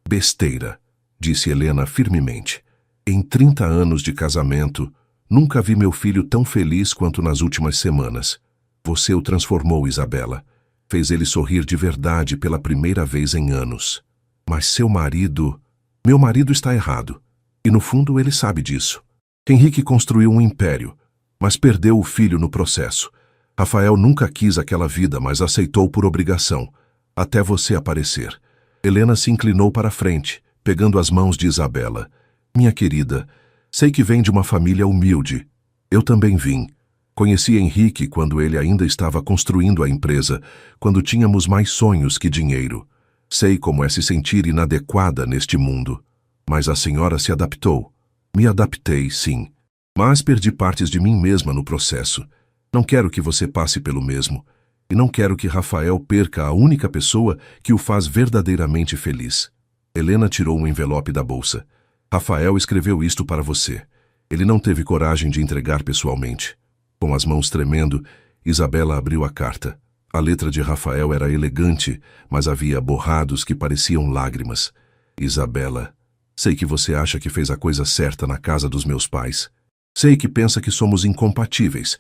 Besteira, disse Helena firmemente. Em 30 anos de casamento, nunca vi meu filho tão feliz quanto nas últimas semanas. Você o transformou, Isabela. Fez ele sorrir de verdade pela primeira vez em anos. Mas seu marido... Meu marido está errado. E no fundo ele sabe disso. Henrique construiu um império, mas perdeu o filho no processo. Rafael nunca quis aquela vida, mas aceitou por obrigação, até você aparecer. Helena se inclinou para a frente, pegando as mãos de Isabela. Minha querida, sei que vem de uma família humilde. Eu também vim. Conheci Henrique quando ele ainda estava construindo a empresa, quando tínhamos mais sonhos que dinheiro. Sei como é se sentir inadequada neste mundo. Mas a senhora se adaptou. Me adaptei, sim. Mas perdi partes de mim mesma no processo. Não quero que você passe pelo mesmo. E não quero que Rafael perca a única pessoa que o faz verdadeiramente feliz. Helena tirou um envelope da bolsa. Rafael escreveu isto para você. Ele não teve coragem de entregar pessoalmente. Com as mãos tremendo, Isabela abriu a carta. A letra de Rafael era elegante, mas havia borrados que pareciam lágrimas. Isabela, sei que você acha que fez a coisa certa na casa dos meus pais. Sei que pensa que somos incompatíveis,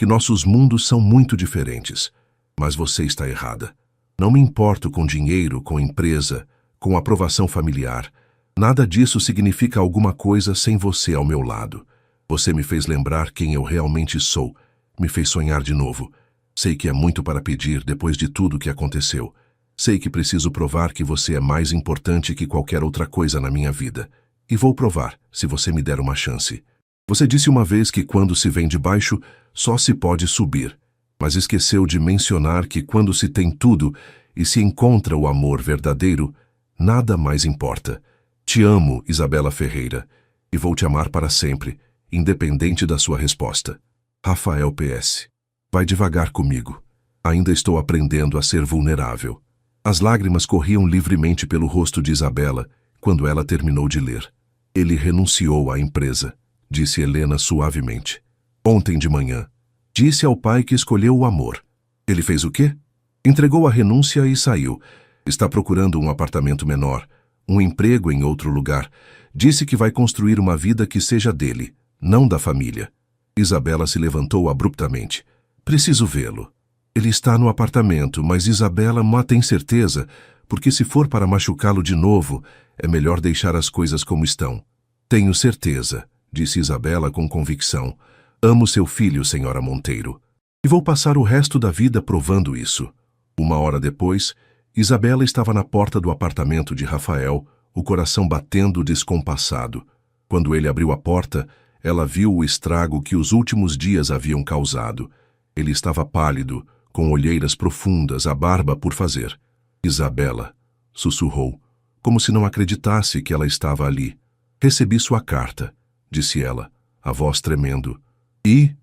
que nossos mundos são muito diferentes. Mas você está errada. Não me importo com dinheiro, com empresa, com aprovação familiar. Nada disso significa alguma coisa sem você ao meu lado. Você me fez lembrar quem eu realmente sou. Me fez sonhar de novo. Sei que é muito para pedir depois de tudo que aconteceu. Sei que preciso provar que você é mais importante que qualquer outra coisa na minha vida. E vou provar, se você me der uma chance. Você disse uma vez que quando se vem de baixo, só se pode subir. Mas esqueceu de mencionar que quando se tem tudo e se encontra o amor verdadeiro, nada mais importa. Te amo, Isabela Ferreira, e vou te amar para sempre, independente da sua resposta. Rafael PS. Vai devagar comigo. Ainda estou aprendendo a ser vulnerável. As lágrimas corriam livremente pelo rosto de Isabela quando ela terminou de ler. Ele renunciou à empresa, disse Helena suavemente. Ontem de manhã. Disse ao pai que escolheu o amor. Ele fez o quê? Entregou a renúncia e saiu. Está procurando um apartamento menor, um emprego em outro lugar. Disse que vai construir uma vida que seja dele, não da família. Isabela se levantou abruptamente. Preciso vê-lo. Ele está no apartamento, mas Isabela má tem certeza, porque se for para machucá-lo de novo, é melhor deixar as coisas como estão. Tenho certeza, disse Isabela com convicção. Amo seu filho, senhora Monteiro. E vou passar o resto da vida provando isso. 1 hora depois, Isabela estava na porta do apartamento de Rafael, o coração batendo descompassado. Quando ele abriu a porta, ela viu o estrago que os últimos dias haviam causado. Ele estava pálido, com olheiras profundas, a barba por fazer. Isabela, sussurrou, como se não acreditasse que ela estava ali. Recebi sua carta, disse ela, a voz tremendo. E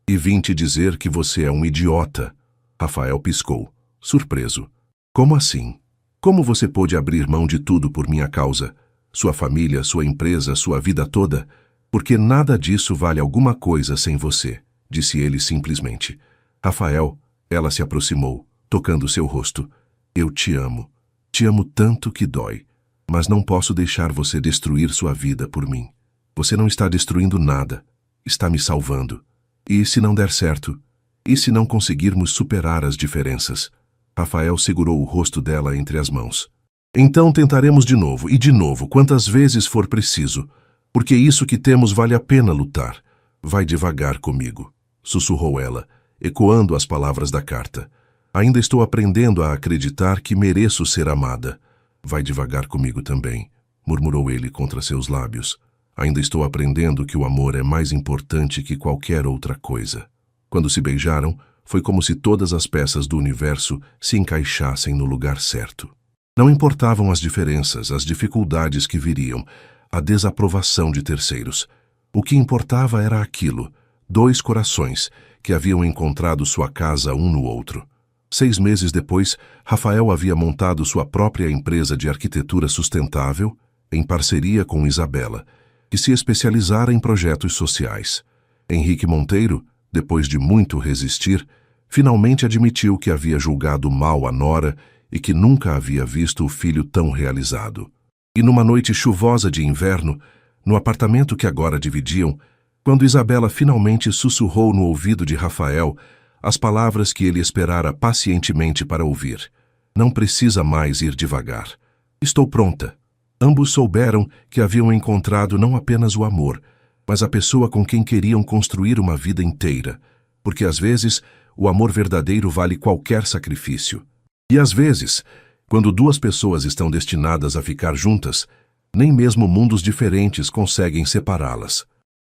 vim te dizer que você é um idiota. Rafael piscou, surpreso. Como assim? Como você pôde abrir mão de tudo por minha causa? Sua família, sua empresa, sua vida toda? Porque nada disso vale alguma coisa sem você, disse ele simplesmente. Rafael, ela se aproximou, tocando seu rosto. Eu te amo. Te amo tanto que dói. Mas não posso deixar você destruir sua vida por mim. Você não está destruindo nada. Está me salvando. E se não der certo? E se não conseguirmos superar as diferenças? Rafael segurou o rosto dela entre as mãos. Então tentaremos de novo, e de novo, quantas vezes for preciso. Porque isso que temos vale a pena lutar. Vai devagar comigo, sussurrou ela, ecoando as palavras da carta. Ainda estou aprendendo a acreditar que mereço ser amada. Vai devagar comigo também, murmurou ele contra seus lábios. Ainda estou aprendendo que o amor é mais importante que qualquer outra coisa. Quando se beijaram, foi como se todas as peças do universo se encaixassem no lugar certo. Não importavam as diferenças, as dificuldades que viriam, a desaprovação de terceiros. O que importava era aquilo, 2 corações que haviam encontrado sua casa um no outro. 6 meses depois, Rafael havia montado sua própria empresa de arquitetura sustentável, em parceria com Isabela, que se especializara em projetos sociais. Henrique Monteiro, depois de muito resistir, finalmente admitiu que havia julgado mal a nora e que nunca havia visto o filho tão realizado. E numa noite chuvosa de inverno, no apartamento que agora dividiam, quando Isabela finalmente sussurrou no ouvido de Rafael as palavras que ele esperara pacientemente para ouvir. Não precisa mais ir devagar. Estou pronta. Ambos souberam que haviam encontrado não apenas o amor, mas a pessoa com quem queriam construir uma vida inteira, porque às vezes o amor verdadeiro vale qualquer sacrifício. E às vezes, quando 2 pessoas estão destinadas a ficar juntas, nem mesmo mundos diferentes conseguem separá-las.